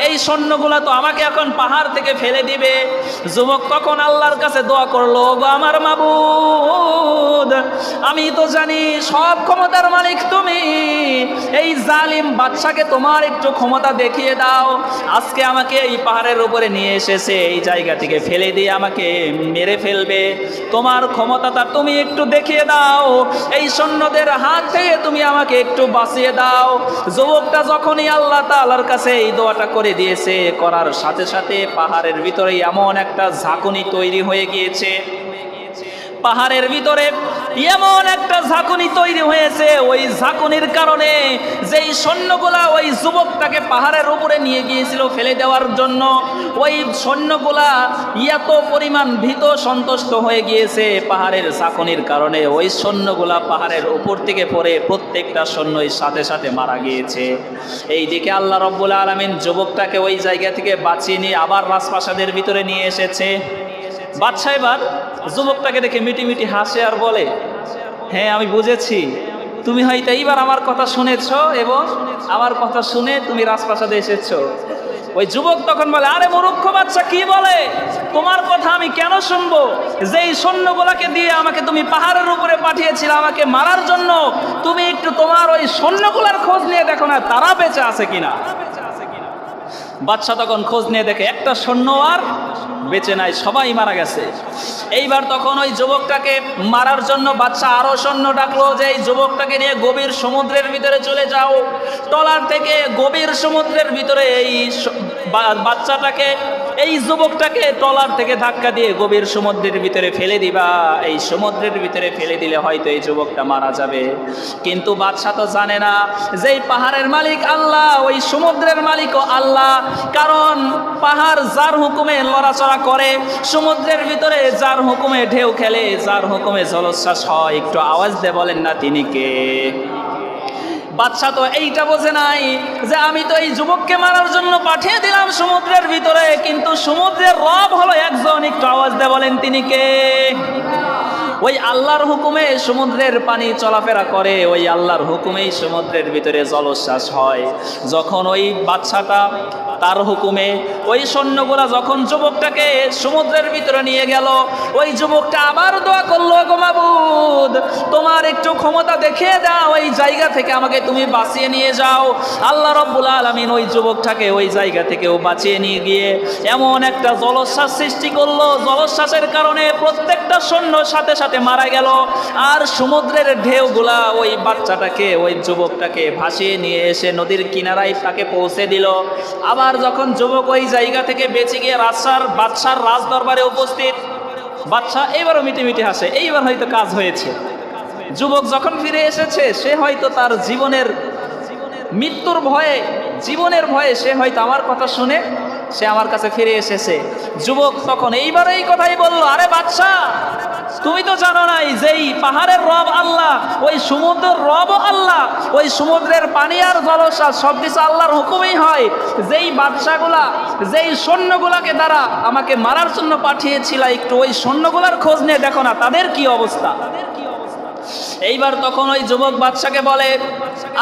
এই সৈন্যগুলা তো আমাকে এখন পাহাড় থেকে ফেলে দিবে। যুবক তখন আল্লাহর কাছে দোয়া করলো, গো আমার মাবুদ, আমি তো জানি সব ক্ষমতার মালিক তুমি, এই জালিম বাদশাকে তোমার একটু ক্ষমতা দেখিয়ে দাও, আজকে আমাকে এই পাহাড়ের উপরে নিয়ে এসেছে, এই জায়গা থেকে ফেলে দিয়ে আমাকে মেরে ফেলবে, তোমার ক্ষমতাটা তুমি একটু দেখিয়ে দাও, এই সৈন্যদের হাত থেকে তুমি আমাকে একটু বাঁচিয়ে দাও। যুবকটা যখনই আল্লাহ তাআলার কাছে এই দোয়াটা করে দিয়েছে, করার সাথে সাথে পাহাড়ের ভিতরে এমন একটা ঝাঁকুনি তৈরি হয়ে গিয়েছে, পাহাড়ের ভিতরে এমন একটা ঝাঁকুনি তৈরি হয়েছে, ওই ঝাঁকুনির কারণে যেই সৈন্যগুলা ওই যুবকটাকে পাহাড়ের উপরে নিয়ে গিয়েছিল ফেলে দেওয়ার জন্য, ওই সৈন্যগুলা এত পরিমাণ ভীত সন্তুষ্ট হয়ে গিয়েছে পাহাড়ের ঝাঁকুনির কারণে, ওই সৈন্যগুলা পাহাড়ের উপর থেকে পড়ে প্রত্যেকটা সৈন্যই সাথে সাথে মারা গিয়েছে। এইদিকে আল্লাহ রাব্বুল আলামিন যুবকটাকে ওই জায়গা থেকে বাঁচিয়ে নিয়ে আবার রাজপ্রাসাদের ভিতরে নিয়ে এসেছে। বাদশা এবার যুবকটাকে দেখে মিটি মিটি হাসে আর বলে, হ্যাঁ আমি বুঝেছি, তুমি হয়তো এইবার আমার কথা শুনেছ এবং আমার কথা শুনে তুমি রাজপ্রাসাদে এসেছো। ওই যুবক তখন বলে, আরে মূর্খ বাচ্চা, কি বলে, তোমার কথা আমি কেন শুনবো, যেই সৈন্যগুলাকে দিয়ে আমাকে তুমি পাহাড়ের উপরে পাঠিয়েছিলে আমাকে মারার জন্য, তুমি একটু তোমার ওই সৈন্যগুলার খোঁজ নিয়ে দেখো না তারা বেঁচে আছে কিনা। বাদশা তখন খোঁজ নিয়ে দেখে একটা সৈন্য আর বেঁচে নাই, সবাই মারা গেছে। এইবার তখন ওই যুবকটাকে মারার জন্য বাদশা আরো সৈন্য ডাকলো যে এই যুবকটাকে নিয়ে গভীর সমুদ্রের ভিতরে চলে যাও, ট্রলার থেকে গভীর সমুদ্রের ভিতরে এই বাচ্চাটাকে এই যুবকটাকে ট্রলার থেকে ধাক্কা দিয়ে গভীর সমুদ্রের ভিতরে ফেলে দিবা। এই সমুদ্রের ভিতরে ফেলে দিলে হয়তো এই যুবকটা মারা যাবে। কিন্তু বাদশা তো জানে না যে এই পাহাড়ের মালিক আল্লাহ, ওই সমুদ্রের মালিকও আল্লাহ। কারণ পাহাড় যার হুকুমে লড়াচড়া করে, সমুদ্রের ভিতরে যার হুকুমে ঢেউ খেলে, যার হুকুমে জলোচ্ছ্বাস হয়। একটু আওয়াজ দিয়ে বলেন না তিনি কে? বাদশা তো এইটা বোঝে নাই যে আমি তো এই যুবককে মারার জন্য পাঠিয়ে দিলাম সমুদ্রের ভিতরে, কিন্তু সমুদ্রের রব হলো একজন। একটু আওয়াজ দিয়ে বলেন তিনি কে? ওই আল্লাহর হুকুমে সমুদ্রের পানি চলাফেরা করে, ওই আল্লাহর হুকুমেই সমুদ্রের ভিতরে জলোচ্ছ্বাস হয়। যখন ওই বাদশাটা তার হুকুমে ওই সৈন্যগুলা যখন যুবকটাকে সমুদ্রের ভিতরে নিয়ে গেল, ওই যুবকটা আবার দোয়া করলো, গো মাবুদ তোমার একটু ক্ষমতা দেখিয়ে দাও, ওই জায়গা থেকে আমাকে তুমি বাঁচিয়ে নিয়ে যাও। আল্লাহ রাব্বুল আলামিন ওই যুবকটাকে ওই জায়গা থেকেও বাঁচিয়ে নিয়ে গিয়ে এমন একটা জলোচ্ছ্বাস সৃষ্টি করলো, জলোচ্ছ্বাসের কারণে প্রত্যেকটা সৈন্য সাথে সাথে মারা গেল। আর সমুদ্রের ঢেউগুলা ওই বাচ্চাটাকে, ওই যুবকটাকে ভাসিয়ে নিয়ে এসে নদীর কিনারায় তাকে পৌঁছে দিল। আবার যখন যুবক ওই জায়গা থেকে বেঁচে গিয়ে বাদশার রাজ দরবারে উপস্থিত, বাদশা এবারও মিটি মিটি হাসে, এইবার হয়তো কাজ হয়েছে। যুবক যখন ফিরে এসেছে, সে হয়তো তার জীবনের মৃত্যুর ভয়ে, জীবনের ভয়ে সে হয়তো আমার কথা শুনে সে আমার কাছে ফিরে এসেছে। যুবক তখন এইবার এই কথাই বলল, আরে বাদশা তুমি তো জানো নাই যেই পাহাড়ের রব আল্লাহ, ওই সমুদ্রের রবও আল্লাহ, ওই সমুদ্রের পানি আর জলোচ্ছ্বাস সব কিছু আল্লাহর হুকুমেই হয়। যেই বাদশাগুলা, যেই সৈন্যগুলাকে দ্বারা আমাকে মারার জন্য পাঠিয়েছিল, একটু ওই সৈন্যগুলার খোঁজ নিয়ে দেখো না তাদের কি অবস্থা। এইবার তখন ওই যুবক বাদশাকে বলে,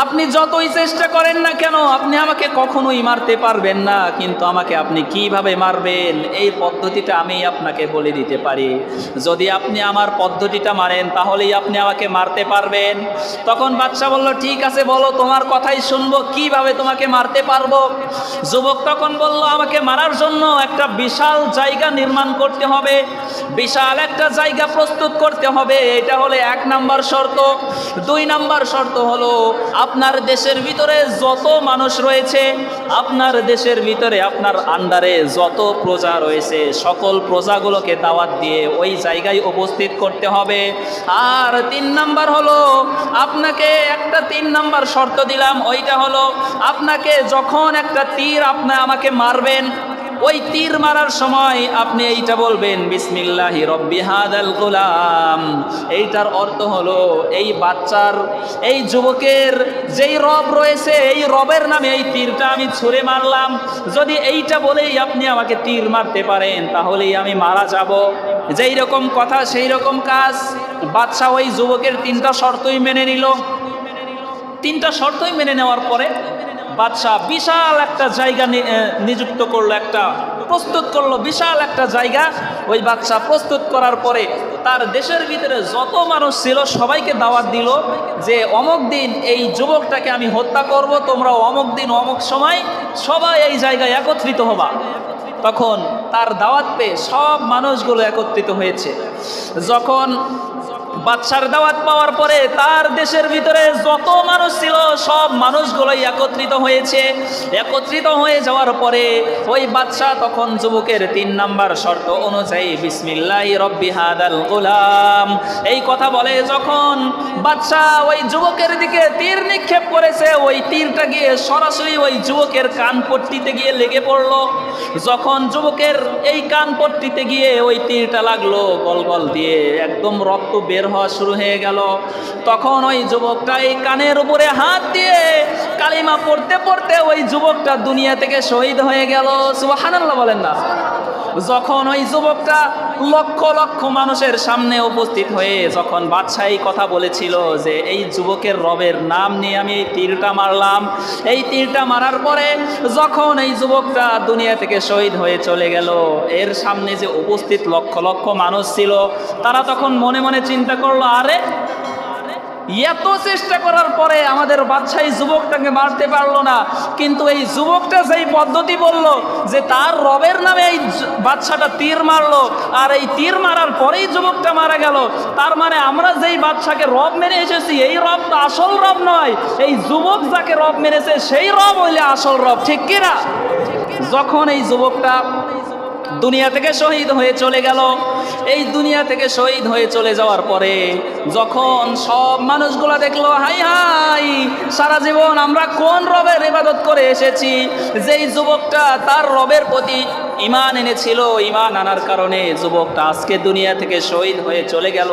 আপনি যতই চেষ্টা করেন না কেন আপনি আমাকে কখনোই মারতে পারবেন না, কিন্তু আমাকে আপনি কিভাবে মারবেন এই পদ্ধতিটা আমি আপনাকে বলে দিতে পারি। যদি আপনি আমার পদ্ধতিটা মানেন তাহলেই আপনি আমাকে মারতে পারবেন। তখন বাদশা বলল, ঠিক আছে বলো, তোমার কথাই শুনবো, কিভাবে তোমাকে মারতে পারবো। যুবক তখন বলল, আমাকে মারার জন্য একটা বিশাল জায়গা নির্মাণ করতে হবে, বিশাল একটা জায়গা প্রস্তুত করতে হবে। এটা হলো 1 নাম্বার শর্ত। 2 নাম্বার শর্ত হলো আপনার দেশের ভিতরে যত মানুষ রয়েছে, আপনার দেশের ভিতরে আপনার আন্ডারে যত প্রজা রয়েছে, সকল প্রজাগুলোকে দাওয়াত দিয়ে ওই জায়গায় উপস্থিত করতে হবে। আর 3 নাম্বার হলো আপনাকে একটা 3 নাম্বার শর্ত দিলাম, ওইটা হলো আপনাকে যখন একটা তীর আপনি আমাকে মারবেন, ওই তীর মারার সময় আপনি এইটা বলবেন, বিসমিল্লাহি রব্বি হাদাল গোলাম। এইটার অর্থ হলো এই বাচ্চার, এই যুবকের যেই রব রয়েছে, এই রবের নামে এই তীরটা আমি ছুঁড়ে মারলাম। যদি এইটা বলেই আপনি আমাকে তীর মারতে পারেন তাহলেই আমি মারা যাব। যেই রকম কথা সেই রকম কাজ। বাদশা ওই যুবকের 3টা শর্তই মেনে নিল। 3টা শর্তই মেনে নেওয়ার পরে বাদশাহ বিশাল একটা জায়গা নিযুক্ত করলো, একটা প্রস্তুত করলো, বিশাল একটা জায়গা ওই বাদশাহ প্রস্তুত করার পরে তার দেশের ভিতরে যত মানুষ ছিল সবাইকে দাওয়াত দিল যে অমুক দিন এই যুবকটাকে আমি হত্যা করব, তোমরা অমুক দিন অমুক সময় সবাই এই জায়গায় একত্রিত হবা। তখন তার দাওয়াত পেয়ে সব মানুষগুলো একত্রিত হয়েছে। যখন বাদশার দাওয়াত পাওয়ার পরে তার দেশের ভিতরে যত মানুষ ছিল সব মানুষগুলোই একত্রিত হয়েছে। একত্রিত হয়ে যাওয়ার পরে ওই বাদশা তখন যুবকের 3 নাম্বার শর্ত অনুযায়ী বিসমিল্লাহি রব্বি হাদাল গোলাম এই কথা বলে যখন বাদশা ওই যুবকের দিকে তীর নিক্ষেপ করেছে, ওই তীরটা গিয়ে সরাসরি ওই যুবকের কানপট্টিতে গিয়ে লেগে পড়লো। যখন যুবকের এই কানপট্টিতে গিয়ে ওই তীরটা লাগলো, গলগল দিয়ে একদম রক্ত বের হওয়া শুরু হয়ে গেল। তখন ওই যুবকটা এই কানের উপরে হাত দিয়ে কালিমা পড়তে পড়তে ওই যুবকটা দুনিয়া থেকে শহীদ হয়ে গেল। সুবহানাল্লাহ বলেন না। যখন ওই যুবকটা লক্ষ লক্ষ মানুষের সামনে উপস্থিত হয়ে যখন বাদশা এই কথা বলেছিল যে এই যুবকের রবের নাম নিয়ে আমি এই তীরটা মারলাম, এই তীরটা মারার পরে যখন এই যুবকটা দুনিয়া থেকে শহীদ হয়ে চলে গেল, এর সামনে যে উপস্থিত লক্ষ লক্ষ মানুষ ছিল তারা তখন মনে মনে চিন্তা করলো, আরে এত চেষ্টা করার পরে আমাদের বাদশা এই যুবকটাকে মারতে পারলো না, কিন্তু এই যুবকটা যেই পদ্ধতি বলল যে তার রবের নামে এই বাদশাটা তীর মারলো, আর এই তীর মারার পরেই যুবকটা মারা গেল, তার মানে আমরা যেই বাদশাকে রব মেনে এসেছি এই রব তো আসল রব নয়, এই যুবক যাকে রব মেনেছে সেই রব হইলে আসল রব, ঠিক কিনা? যখন এই যুবকটা দুনিয়া থেকে শহীদ হয়ে চলে গেল। এই দুনিয়া থেকে শহীদ হয়ে চলে যাওয়ার পরে যখন সব মানুষগুলা দেখলো, হাই হাই, সারা জীবন আমরা কোন রবের ইবাদত করে এসেছি, যেই যুবকটা তার রবের প্রতি ঈমান এনেছিল, ঈমান আনার কারণে যুবকটা আজকে দুনিয়া থেকে শহীদ হয়ে চলে গেল।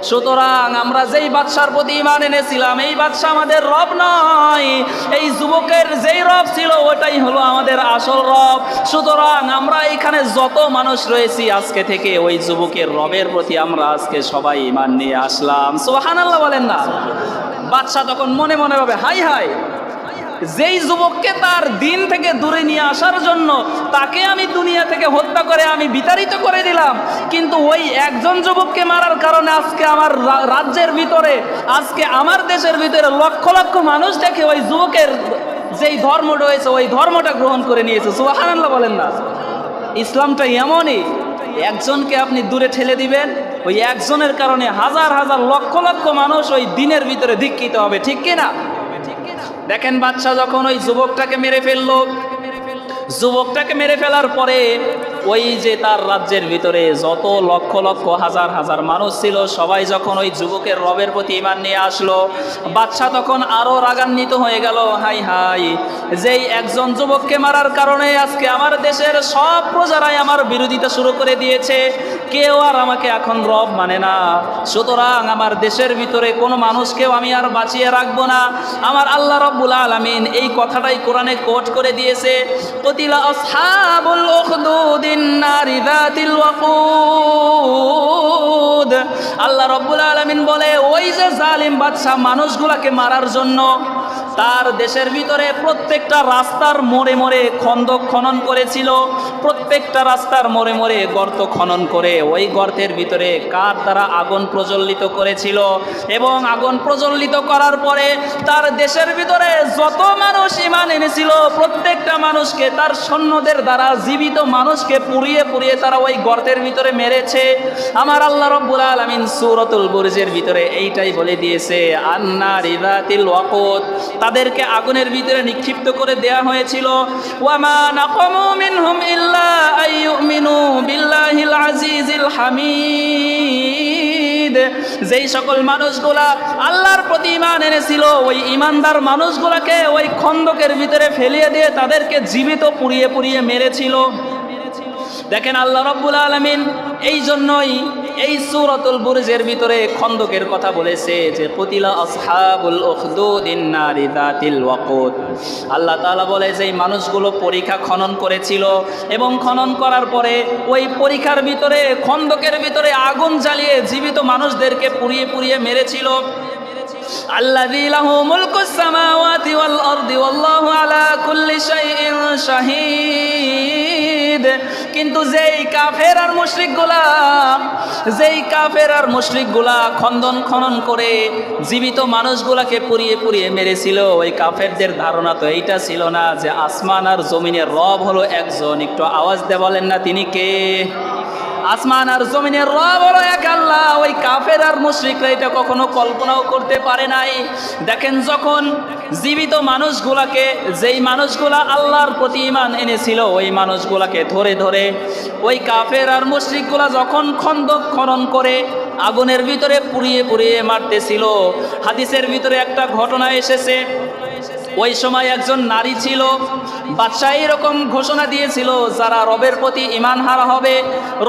সুতরাং আমরা যেই বাদশার প্রতি ঈমান এনেছিলাম, এই বাদশা আমাদের রব নয়, এই যুবকের যেই রব ছিল ওটাই হলো আমাদের আসল রব। সুতরাং আমরা এখানে যত মানুষ রয়েছি আজকে থেকে ওই যুবকের রবের প্রতি আমরা আজকে সবাই ঈমান নিয়ে আসলাম। সুবহানাল্লাহ বলেন না? বাদশা তখন মনে মনে ভাবে, হাই হাই, যেই যুবককে তার দিন থেকে দূরে নিয়ে আসার জন্য তাকে আমি দুনিয়া থেকে হত্যা করে আমি বিতাড়িত করে দিলাম, কিন্তু ওই একজন যুবককে মারার কারণে আজকে আমার রাজ্যের ভিতরে, আজকে আমার দেশের ভিতরে লক্ষ লক্ষ মানুষ দেখে ওই যুবকের যেই ধর্ম রয়েছে ওই ধর্মটা গ্রহণ করে নিয়েছে। সুবহানাল্লাহ বলেন না? ইসলামটা এমনই, একজনকে আপনি দূরে ঠেলে দিবেন, ওই একজনের কারণে হাজার হাজার লক্ষ লক্ষ মানুষ ওই দিনের ভিতরে দীক্ষিত হবে, ঠিক কিনা? দেখেন, বাদশা যখন ওই যুবকটাকে মেরে ফেললো, যুবকটাকে মেরে ফেলার পরে ওই যে তার রাজ্যের ভিতরে যত লক্ষ লক্ষ হাজার হাজার মানুষ ছিল সবাই যখন ওই যুবকের রবের প্রতি ঈমান নিয়ে আসলো, বাদশা তখন আরো রাগান্বিত হয়ে গেল, হাই হাই, যেই একজন যুবককে মারার কারণে আজকে আমার দেশের সব প্রজারাই আমার বিরোধিতা শুরু করে দিয়েছে, কেউ আর আমাকে এখন রব মানে না। সুতরাং আমার দেশের ভিতরে কোনো মানুষকেও আমি আর বাঁচিয়ে রাখবো না। আমার আল্লাহ রাব্বুল আলামিন এই কথাটাই কোরআনে কোট করে দিয়েছে, কুতিলা আসহাবুল উখদুদিন নারি যাতিল ওয়াকুদ। আল্লাহ রাব্বুল আলামিন বলে, ওই যে জালিম বাদশা মানুষগুলোকে মারার জন্য তার দেশের ভিতরে প্রত্যেকটা রাস্তার মোড়ে মোড়ে খন্দক খনন করেছিল, প্রত্যেকটা রাস্তার মোড়ে মোড়ে গর্ত খনন করে ওই গর্তের ভিতরে কাঠ দ্বারা আগুন প্রজ্বলিত করেছিল, এবং আগুন প্রজ্বলিত করার পরে তার দেশের ভিতরে যত মানুষ ঈমান এনেছিল প্রত্যেকটা মানুষকে তার সৈন্যদের দ্বারা জীবিত মানুষকে পুড়িয়ে পুড়িয়ে তারা ওই গর্তের ভিতরে মেরেছে। আমার আল্লাহ রাব্বুল আলামিন সূরাতুল বুরজের ভিতরে এইটাই বলে দিয়েছে, আন্নারি যাতিল ওয়াকুদ, তাদেরকে আগুনের ভিতরে নিক্ষিপ্ত করে দেয়া হয়েছিল। ওয়ামা নাকামু মিনহুম ইল্লা আইয়ুমিনু বিল্লাহিল আজিজিল হামিদ। যেই সকল মানুষগুলা আল্লাহর প্রতি ঈমান এনেছিল ওই ঈমানদার মানুষগুলাকে ওই খন্দকের ভিতরে ফেলিয়ে দিয়ে তাদেরকে জীবিত পুড়িয়ে পুড়িয়ে মেরেছিল। দেখেন, আল্লাহ রাব্বুল আলামিন এই জন্যই এই সূরাতুল বুরজের ভিতরে খন্দকের কথা বলেছে যে কুতিলা আসহাবুল উখদুদিন নারি যাতিল ওয়াকুদ। আল্লাহ তাআলা বলে যে মানুষগুলো পরীক্ষা খনন করেছিল এবং খনন করার পরে ওই পরীক্ষার ভিতরে খন্দকের ভিতরে আগুন জ্বালিয়ে জীবিত মানুষদেরকে পুড়িয়ে পুড়িয়ে মেরেছিল। আল্লাযী লাহু মুলকুস সামাওয়াতি ওয়াল আরদি ওয়াল্লাহু আলা কুল্লি শাইইন শাহীদ। কিন্তু যেই কাফের আর মুশরিকগুলা খন্দন খনন করে জীবিত মানুষগুলাকে পুড়িয়ে পুড়িয়ে মেরেছিল, ওই কাফেরদের ধারণা তো এইটা ছিল না যে আসমান আর জমিনের রব হলো একজন। একটু আওয়াজ দিয়ে বলেন না, তিনি কে? আসমান আর জমিনের রব হলো এক আল্লাহ। ওই কাফের আর মুশরিকরা এটা কখনো কল্পনাও করতে পারে নাই। দেখেন, যখন জীবিত মানুষগুলাকে, যেই মানুষগুলা আল্লাহর প্রতি ঈমান এনেছিল ওই মানুষগুলাকে ধরে ধরে ওই কাফের আর মুশরিকগুলা যখন খন্দক খনন করে আগুনের ভিতরে পুড়িয়ে পুড়িয়ে মারতেছিল, হাদিসের ভিতরে একটা ঘটনা এসেছে। ওই সময় একজন নারী ছিল, বাদশা এরকম ঘোষণা দিয়েছিল, যারা রবের প্রতি ঈমান হারা হবে,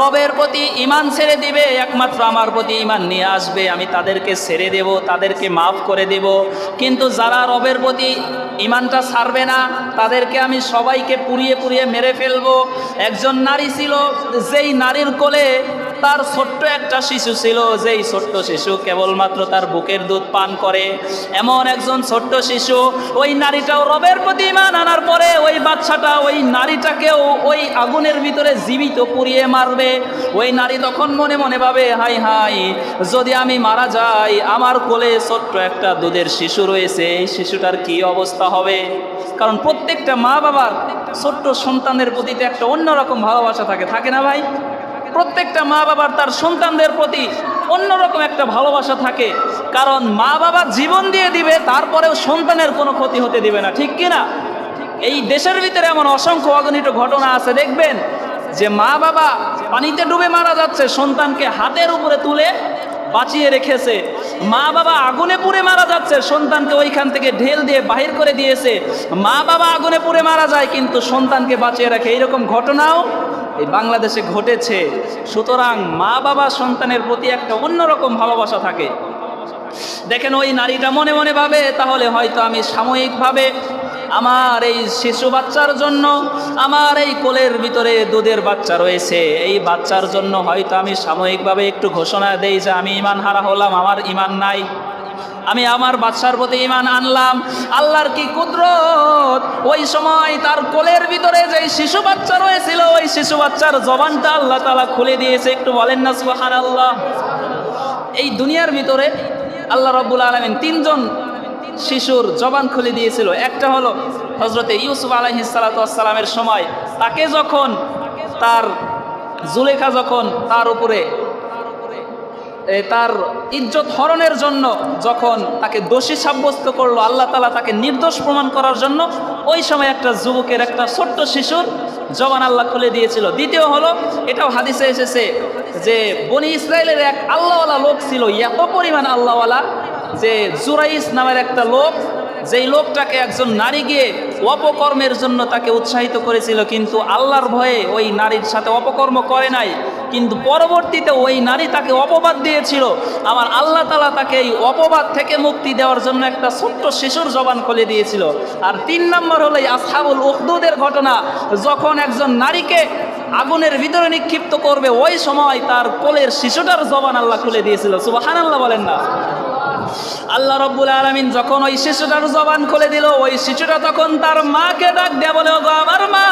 রবের প্রতি ঈমান ছেড়ে দিবে, একমাত্র আমার প্রতি ঈমান নিয়ে আসবে, আমি তাদেরকে ছেড়ে দেব, তাদেরকে মাফ করে দেব। কিন্তু যারা রবের প্রতি ঈমানটা ছাড়বে না তাদেরকে আমি সবাইকে পুড়িয়ে পুড়িয়ে মেরে ফেলবো। একজন নারী ছিল, যেই নারীর কোলে তার ছোট্ট একটা শিশু ছিল, যেই ছোট্ট শিশু কেবলমাত্র তার বুকের দুধ পান করে, এমন একজন ছোট্ট শিশু। ওই নারীটাও রবের প্রতি ঈমান আনার পরে ওই বাচ্চাটা ওই নারীটাকেও ওই আগুনের ভিতরে জীবিত পুড়িয়ে মারবে। ওই নারী তখন মনে মনে ভাবে, হাই হাই, যদি আমি মারা যাই আমার কোলে ছোট্ট একটা দুধের শিশু রয়েছে, এই শিশুটার কি অবস্থা হবে? কারণ প্রত্যেকটা মা বাবার ছোট্ট সন্তানের প্রতি একটা অন্যরকম ভালোবাসা থাকে না ভাই? প্রত্যেকটা মা বাবার তার সন্তানদের প্রতি অন্যরকম একটা ভালোবাসা থাকে, কারণ মা বাবা জীবন দিয়ে দিবে তারপরেও সন্তানের কোনো ক্ষতি হতে দিবে না, ঠিক কিনা? এই দেশের ভিতরে এমন অসংখ্য অগণিত ঘটনা আছে, দেখবেন যে মা বাবা পানিতে ডুবে মারা যাচ্ছে, সন্তানকে হাতের উপরে তুলে বাঁচিয়ে রেখেছে। মা বাবা আগুনে পুড়ে মারা যাচ্ছে, সন্তানকে ওইখান থেকে ঢেল দিয়ে বাহির করে দিয়েছে। মা বাবা আগুনে পুড়ে মারা যায় কিন্তু সন্তানকে বাঁচিয়ে রাখে। এইরকম ঘটনাও এই বাংলাদেশে ঘটেছে। সুতরাং মা বাবা সন্তানের প্রতি একটা অন্যরকম ভালোবাসা থাকে। দেখেন ওই নারীটা মনে মনে ভাবে, তাহলে হয়তো আমি সাময়িকভাবে আমার এই শিশু বাচ্চার জন্য, আমার এই কোলের ভিতরে দুধের বাচ্চা রয়েছে, এই বাচ্চার জন্য হয়তো আমি সাময়িকভাবে একটু ঘোষণা দেই যে আমি ঈমান হারা হলাম, আমার ঈমান নাই, আমি আমার বাচ্চার প্রতি ঈমান আনলাম। আল্লাহর কি কুদরত, ওই সময় তার কোলের ভিতরে যে শিশু বাচ্চা রয়েছিল, ওই শিশু বাচ্চার জবানটা আল্লাহ তাআলা খুলে দিয়েছে। একটু বলেন না সুবহানাল্লাহ। এই দুনিয়ার ভিতরে আল্লাহ রাব্বুল আলামিন তিনজন শিশুর জবান খুলে দিয়েছিল। একটা হলো হযরতে ইউসুফ আলাইহিস সালাতু ওয়াস সালামের সময়, তাকে যখন তার জুলেখা যখন তার উপরে তার ইজ্জত হরণের জন্য যখন তাকে দোষী সাব্যস্ত করলো, আল্লাহ তাআলা তাকে নির্দোষ প্রমাণ করার জন্য ওই সময় একটা যুবকের, একটা ছোট্ট শিশুর জবান আল্লাহ খুলে দিয়েছিল। দ্বিতীয় হলো, এটাও হাদিসে এসেছে যে বনি ইসরায়েলের এক আল্লাহওয়ালা লোক ছিল, এত পরিমাণ আল্লাহওয়ালা যে জুরাইস নামের একটা লোক, যেই লোকটাকে একজন নারী গিয়ে অপকর্মের জন্য তাকে উৎসাহিত করেছিল, কিন্তু আল্লাহর ভয়ে ওই নারীর সাথে অপকর্ম করে নাই, কিন্তু পরবর্তীতে ওই নারী তাকে অপবাদ দিয়েছিল। আমার আল্লাহ তাআলা তাকে এই অপবাদ থেকে মুক্তি দেওয়ার জন্য একটা ছোট্ট শিশুর জবান খুলে দিয়েছিল। আর 3 নম্বর হলো এই আসহাবুল উখদুদের ঘটনা, যখন একজন নারীকে আগুনের ভিতরে নিক্ষিপ্ত করবে, ওই সময় তার কোলের শিশুটার জবান আল্লাহ খুলে দিয়েছিল। সুবহানাল্লাহ বলেন না। আল্লাহ রাব্বুল আলামিন যখন ওই শিশুটার জবান খুলে দিল, ওই শিশুটা তখন তার মাকে ডাক দেয়া বলে, ওগো আমার মা,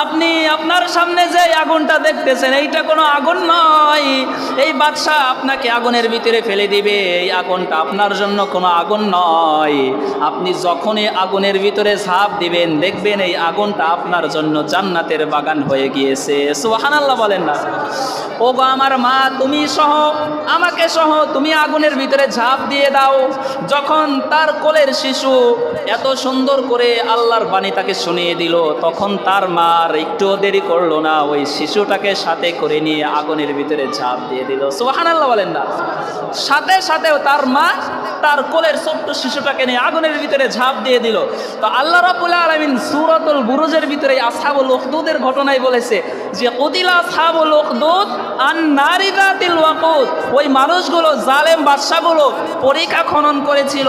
আপনি আপনার সামনে যে আগুনটা দেখতেছেন এইটা কোনো আগুন নয়, এই বাদশা আপনাকে আগুনের ভিতরে ফেলে দিবে, এই আগুনটা আপনার জন্য কোনো আগুন নয়। আপনি যখনই আগুনের ভিতরে ঝাঁপ দিবেন, দেখবেন এই আগুনটা আপনার জন্য জান্নাতের বাগান হয়ে গিয়েছে। সুবহানাল্লাহ বলেন না। ওগো আমার মা, তুমি সহ, আমাকে সহ তুমি আগুনের ভিতরে ঝাঁপ দিয়ে দাও। যখন তার কোলের শিশু এত সুন্দর করে আল্লাহর বাণী তাকে শুনিয়ে দিল, তখন তার মা আর একটুও দেরি করলো না, ওই শিশুটাকে সাথে করে নিয়ে আগুনের ভিতরে ঝাঁপ দিয়ে দিল। সুবহানাল্লাহ বলেন না। সাথে সাথেও তার মা তার কোলের ছোট্ট শিশুটাকে নিয়ে আগুনের ভিতরে ঝাঁপ দিয়ে দিল। তো আল্লাহ রাব্বুল আলামিন সূরাতুল বুরুজের ভিতরে আসহাবুল উখদুদের ঘটনায় বলেছে যে কুতিলা আসহাবুল উখদুদ আন নারি যাতিল ওয়াকুদ, ওই মানুষগুলো, জালেম বাদশাগুলো পরিখা খনন করেছিল,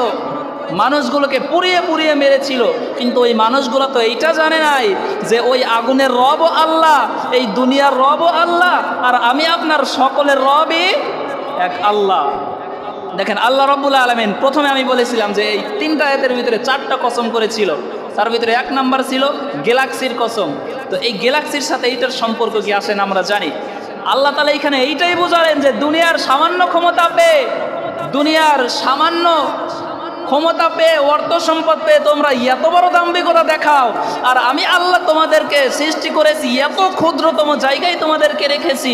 মানুষগুলোকে পুড়িয়ে পুড়িয়ে মেরেছিল, কিন্তু ওই মানুষগুলো তো এইটা জানে নাই যে ওই আগুনের রব আল্লাহ, এই দুনিয়ার রব আল্লাহ, আর আমি আপনার সকলের রবই এক আল্লাহ। দেখেন আল্লাহ রাব্বুল আলামিন, প্রথমে আমি বলেছিলাম যে এই 3টা আয়াতের ভিতরে 4টা কসম করেছিল, তার ভিতরে 1 নাম্বার ছিল গ্যালাক্সির কসম। তো এই গ্যালাক্সির সাথে এইটার সম্পর্ক কি আসেন আমরা জানি। আল্লাহ তাআলা এখানে এইটাই বোঝালেন যে দুনিয়ার সামান্য ক্ষমতা পেয়ে, দুনিয়ার সামান্য ক্ষমতা পেয়ে, অর্থ সম্পদ পেয়ে তোমরা এত বড় দাম্ভিকতা দেখাও, আর আমি আল্লাহ তোমাদেরকে সৃষ্টি করেছি, এত ক্ষুদ্রতম জায়গায় তোমাদেরকে রেখেছি,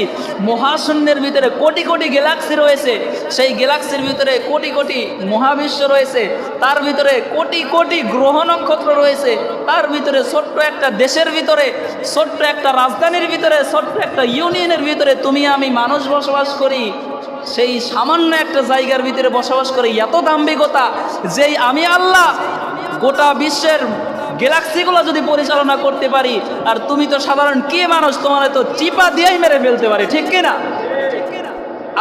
মহাশূন্যের ভিতরে কোটি কোটি গ্যালাক্সি রয়েছে, সেই গ্যালাক্সির ভিতরে কোটি কোটি মহাবিশ্ব রয়েছে, তার ভিতরে কোটি কোটি গ্রহ নক্ষত্র রয়েছে, তার ভিতরে ছোট্ট একটা দেশের ভিতরে, ছোট্ট একটা রাজধানীর ভিতরে, ছোট্ট একটা ইউনিয়নের ভিতরে তুমি আমি মানুষ বসবাস করি। সেই সামান্য একটা জায়গার ভিতরে বসবাস করে এত দাম্ভিকতা, যেই আমি আল্লাহ গোটা বিশ্বের গ্যালাক্সিগুলো যদি পরিচালনা করতে পারি, আর তুমি তো সাধারণ কি মানুষ, তোমার তো চিপা দিয়েই মেরে ফেলতে পারি, ঠিক কিনা?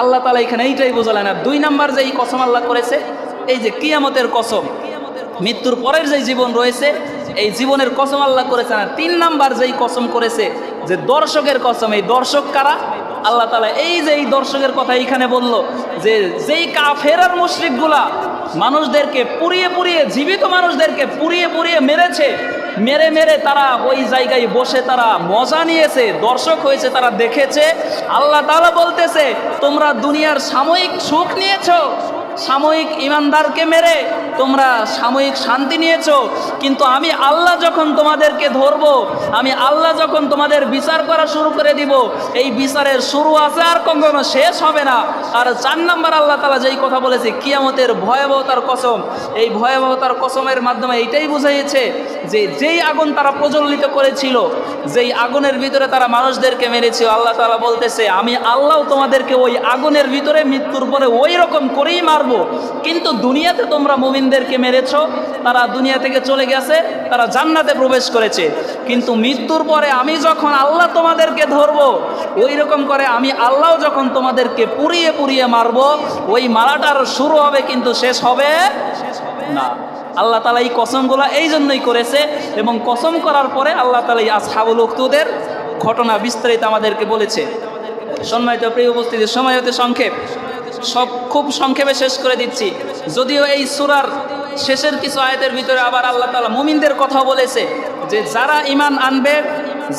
আল্লাহ তাআলা এখানে এইটাই বোঝালেন। আর 2 নাম্বার যে এই কসম আল্লাহ করেছে, এই যে কিয়ামতের কসম, মৃত্যুর পরের যে জীবন রয়েছে, এই জীবনের কসম আল্লাহ করেছেন। আর 3 নাম্বার যেই কসম করেছে যে দর্শকের কসম। এই দর্শক কারা? আল্লাহ তাআলা এই যে এই দর্শকের কথা এইখানে বলল যে যেই কাফের আর মুশরিকগুলা মানুষদেরকে পুড়িয়ে পুড়িয়ে, জীবিত মানুষদেরকে পুড়িয়ে পুড়িয়ে মেরেছে, মেরে মেরে তারা ওই জায়গায় বসে তারা মজা নিয়েছে, দর্শক হয়েছে, তারা দেখেছে। আল্লাহ তাআলা বলতেছে তোমরা দুনিয়ার সাময়িক সুখ নিয়েছো, সাময়িক ইমানদারকে মেরে তোমরা সাময়িক শান্তি নিয়েছো, কিন্তু আমি আল্লাহ যখন তোমাদেরকে ধরবো, আমি আল্লাহ যখন তোমাদের বিচার করা শুরু করে দিব, এই বিচারের শুরু আছে আর কখনো শেষ হবে না। আর 4 নাম্বার আল্লাহ তাআলা যেই কথা বলেছে কিয়ামতের ভয়াবহতার কসম, এই ভয়াবহতার কসমের মাধ্যমে এইটাই বুঝাইছে যে যেই আগুন তারা প্রজ্বলিত করেছিল, যেই আগুনের ভিতরে তারা মানুষদেরকে মেরেছিল, আল্লাহ তাআলা বলতেছে আমি আল্লাহ তোমাদেরকে ওই আগুনের ভিতরে মৃত্যুর পরে ওই রকম করেই মারবো। কিন্তু দুনিয়াতে তোমরা মুমিনদেরকে মেরেছো, তারা দুনিয়া থেকে চলে গেছে, তারা জান্নাতে প্রবেশ করেছে, কিন্তু মৃত্যুর পরে আমি যখন আল্লাহ তোমাদেরকে ধরবো, ওই রকম করে আমি আল্লাহ যখন তোমাদেরকে পুড়িয়ে পুড়িয়ে মারবো, ওই মারাটার শুরু হবে কিন্তু শেষ হবে না। আল্লাহ তাআলা এই কসমগুলো এই জন্যই করেছে, এবং কসম করার পরে আল্লাহ তাআলা এই আসহাবুল উখদুদের ঘটনা বিস্তারিত আমাদেরকে বলেছে। সম্মানিত প্রিয় উপস্থিতি, সময় হতে সংক্ষেপ, সব খুব সংক্ষেপে শেষ করে দিচ্ছি। যদিও এই সূরার শেষের কিছু আয়াতের ভিতরে আবার আল্লাহ তাআলা মুমিনদের কথা বলেছে, যে যারা ঈমান আনবে,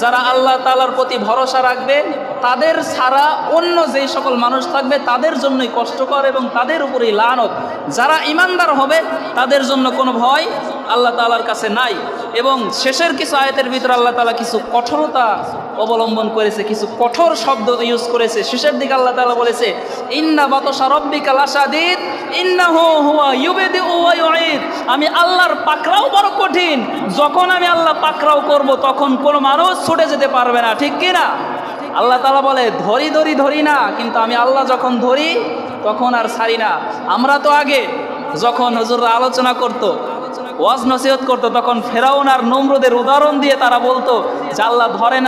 যারা আল্লাহ তাআলার প্রতি ভরসা রাখবে, তাদের ছাড়া অন্য যেই সকল মানুষ থাকবে তাদের জন্যই কষ্টকর এবং তাদের উপরেই লানত। যারা ঈমানদার হবে তাদের জন্য কোনো ভয় আল্লাহ তাআলার কাছে নাই। এবং শেষের কিছু আয়াতের ভিতরে আল্লাহ তাআলা কিছু কঠোরতা অবলম্বন করেছে, কিছু কঠোর শব্দ ইউজ করেছে। শেষের দিকে আল্লাহ তাআলা বলেছে ইন্না বাতশা রাব্বিকা লাশাদীদ ইন্নাহু হুয়া ইউবদিউ ওয়া ইউঈদ। আমি আল্লাহর পাকড়াও বড় কঠিন, যখন আমি আল্লাহ পাকড়াও করব তখন কোনো মানুষ ছুটে যেতে পারবে না, ঠিক কি না? আল্লাহ তাআলা বলে ধরি না, কিন্তু আমি আল্লাহ যখন ধরি তখন আর ছাড়ি না। আমরা তো আগে যখন হুজুররা আলোচনা করতো, ওয়াজ নসিহত করতো, তখন ফেরাউন আর নমরুদের উদাহরণ দিয়ে তারা বলতো যে আল্লাহ ধরে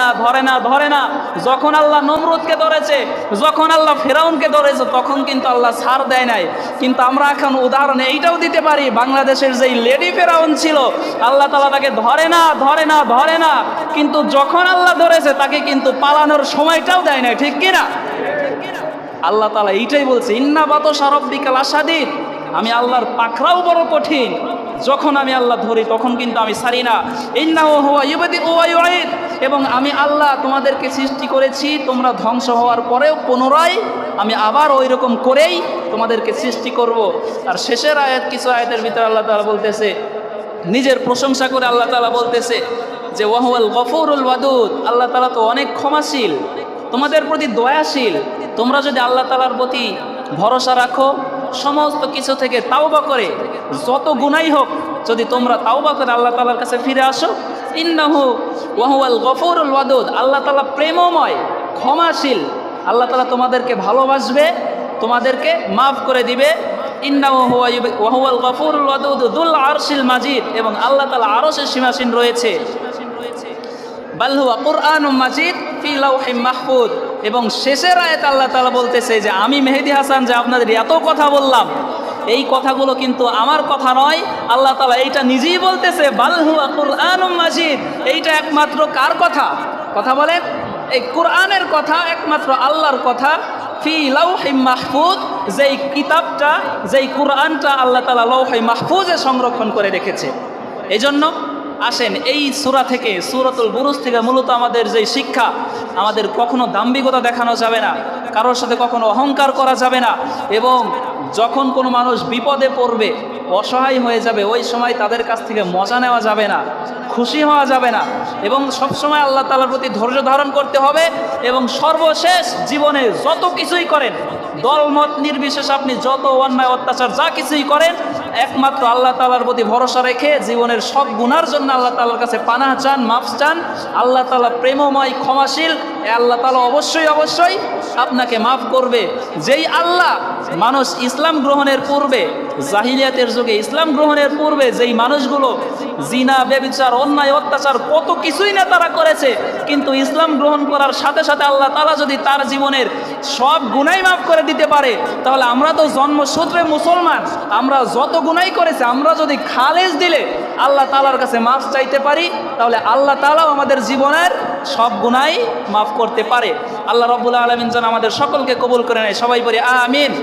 না। যখন আল্লাহ নমরুদকে ধরেছে, যখন আল্লাহ ফেরাউনকে ধরেছে, তখন কিন্তু আল্লাহ ছাড় দেয় নাই। কিন্তু আমরা এখন উদাহরণ এইটাও দিতে পারি, বাংলাদেশের যেই লেডি ফেরাউন ছিল, আল্লাহ তাআলা তাকে ধরে না, কিন্তু যখন আল্লাহ ধরেছে তাকে কিন্তু পালানোর সময়টাও দেয় নাই, ঠিক কিনা? আল্লাহ তাআলা এইটাই বলছে ইন্না বাতশা রাব্বিকা লাশাদীদ, আমি আল্লাহর পাকড়াও বড় কঠিন, যখন আমি আল্লাহ ধরি তখন কিন্তু আমি ছাড়ি না। ইন্নাহু হুয়া ইউবদিউ ওয়া ইউঈদ, এবং আমি আল্লাহ তোমাদেরকে সৃষ্টি করেছি, তোমরা ধ্বংস হওয়ার পরেও পুনরায় আমি আবার ওই রকম করেই তোমাদেরকে সৃষ্টি করব। আর শেষের আয়াত, কিছু আয়াতের ভিতরে আল্লাহ তাআলা বলতেছে, নিজের প্রশংসা করে আল্লাহ তাআলা বলতেছে যে ওয়াহুয়াল গফুরুল ওয়াদুদ, আল্লাহ তাআলা তো অনেক ক্ষমাশীল, তোমাদের প্রতি দয়াশীল। তোমরা যদি আল্লাহ তাআলার প্রতি ভরসা রাখো, সমস্ত কিছু থেকে তাওবা করে, যত গুনাই হোক, যদি তোমরা তাওবা করে আল্লাহ তাআলার কাছে ফিরে আসো, ইন্নাহু ওয়াহুয়াল গফুরুল ওয়াদুদ, আল্লাহ তাআলা প্রেমময়, ক্ষমাশীল। আল্লাহ তাআলা তোমাদেরকে ভালোবাসবে, তোমাদেরকে মাফ করে দিবে। ইন্নাহু ওয়াহুয়াল গফুরুল ওয়াদুদ যুল আরশিল মাজিদ, এবং আল্লাহ তাআলা আরশের সীমাসীন রয়েছে। বাল হুয়া কুরআনুম মাজিদ ফি লাওহিম মাহফুজ, এবং শেষের আয়াত আল্লাহ তাআলা বলতেছে যে আমি মেহেদী হাসান যে আপনাদের এত কথা বললাম, এই কথাগুলো কিন্তু আমার কথা নয়, আল্লাহ তাআলা এইটা নিজেই বলতেছে বাল হুয়া কুরআনুম মাজিদ। এইটা একমাত্র কার কথা বলেন? এই কোরআনের কথা একমাত্র আল্লাহর কথা। ফি লাওহিম মাহফুজ, যেই কিতাবটা, যেই কোরআনটা আল্লাহ তাআলা লাওহে মাহফুজে সংরক্ষণ করে রেখেছে। এজন্য আসেন এই সূরা থেকে, সূরাতুল বুরুজ থেকে মূলত আমাদের যে শিক্ষা, আমাদের কখনো দাম্ভিকতা দেখানো যাবে না, কারোর সাথে কখনো অহংকার করা যাবে না, এবং যখন কোনো মানুষ বিপদে পড়বে, অসহায় হয়ে যাবে, ওই সময় তাদের কাছ থেকে মজা নেওয়া যাবে না, খুশি হওয়া যাবে না, এবং সবসময় আল্লাহ তাআলার প্রতি ধৈর্য ধারণ করতে হবে। এবং সর্বশেষ জীবনে যত কিছুই করেন, দলমত নির্বিশেষে আপনি যত অন্যায় অত্যাচার যা কিছুই করেন, একমাত্র আল্লাহ তাআলার প্রতি ভরসা রেখে জীবনের সব গুনার জন্য আল্লাহ তাআলার কাছে পানাহ চান, মাফ চান। আল্লাহ তাআলা প্রেমময়, ক্ষমাশীল। আল্লাহ তাআলা অবশ্যই আপনাকে মাফ করবে। যেই আল্লাহ মানুষ ইসলাম গ্রহণের পূর্বে, জাহিলিয়াতের যুগে ইসলাম গ্রহণের পূর্বে যেই মানুষগুলো জিনা, ব্যভিচার, অন্যায় অত্যাচার কত কিছুই না তারা করেছে, কিন্তু ইসলাম গ্রহণ করার সাথে সাথে আল্লাহ তাআলা যদি তার জীবনের সব গুনাহ মাফ করে দিতে পারে, তাহলে আমরা তো জন্মসূত্রে মুসলমান, আমরা যত গুনাহ করেছি, আমরা যদি খালেজ দিলে আল্লাহ তাআলার কাছে মাফ চাইতে পারি, তাহলে আল্লাহ তাআলাও আমাদের জীবনের সব গুনাহ মাফ করতে পারে। আল্লাহ রাব্বুল আলামিন যেন আমাদের সকলকে কবুল করে নেয়। সবাই বলি আমিন।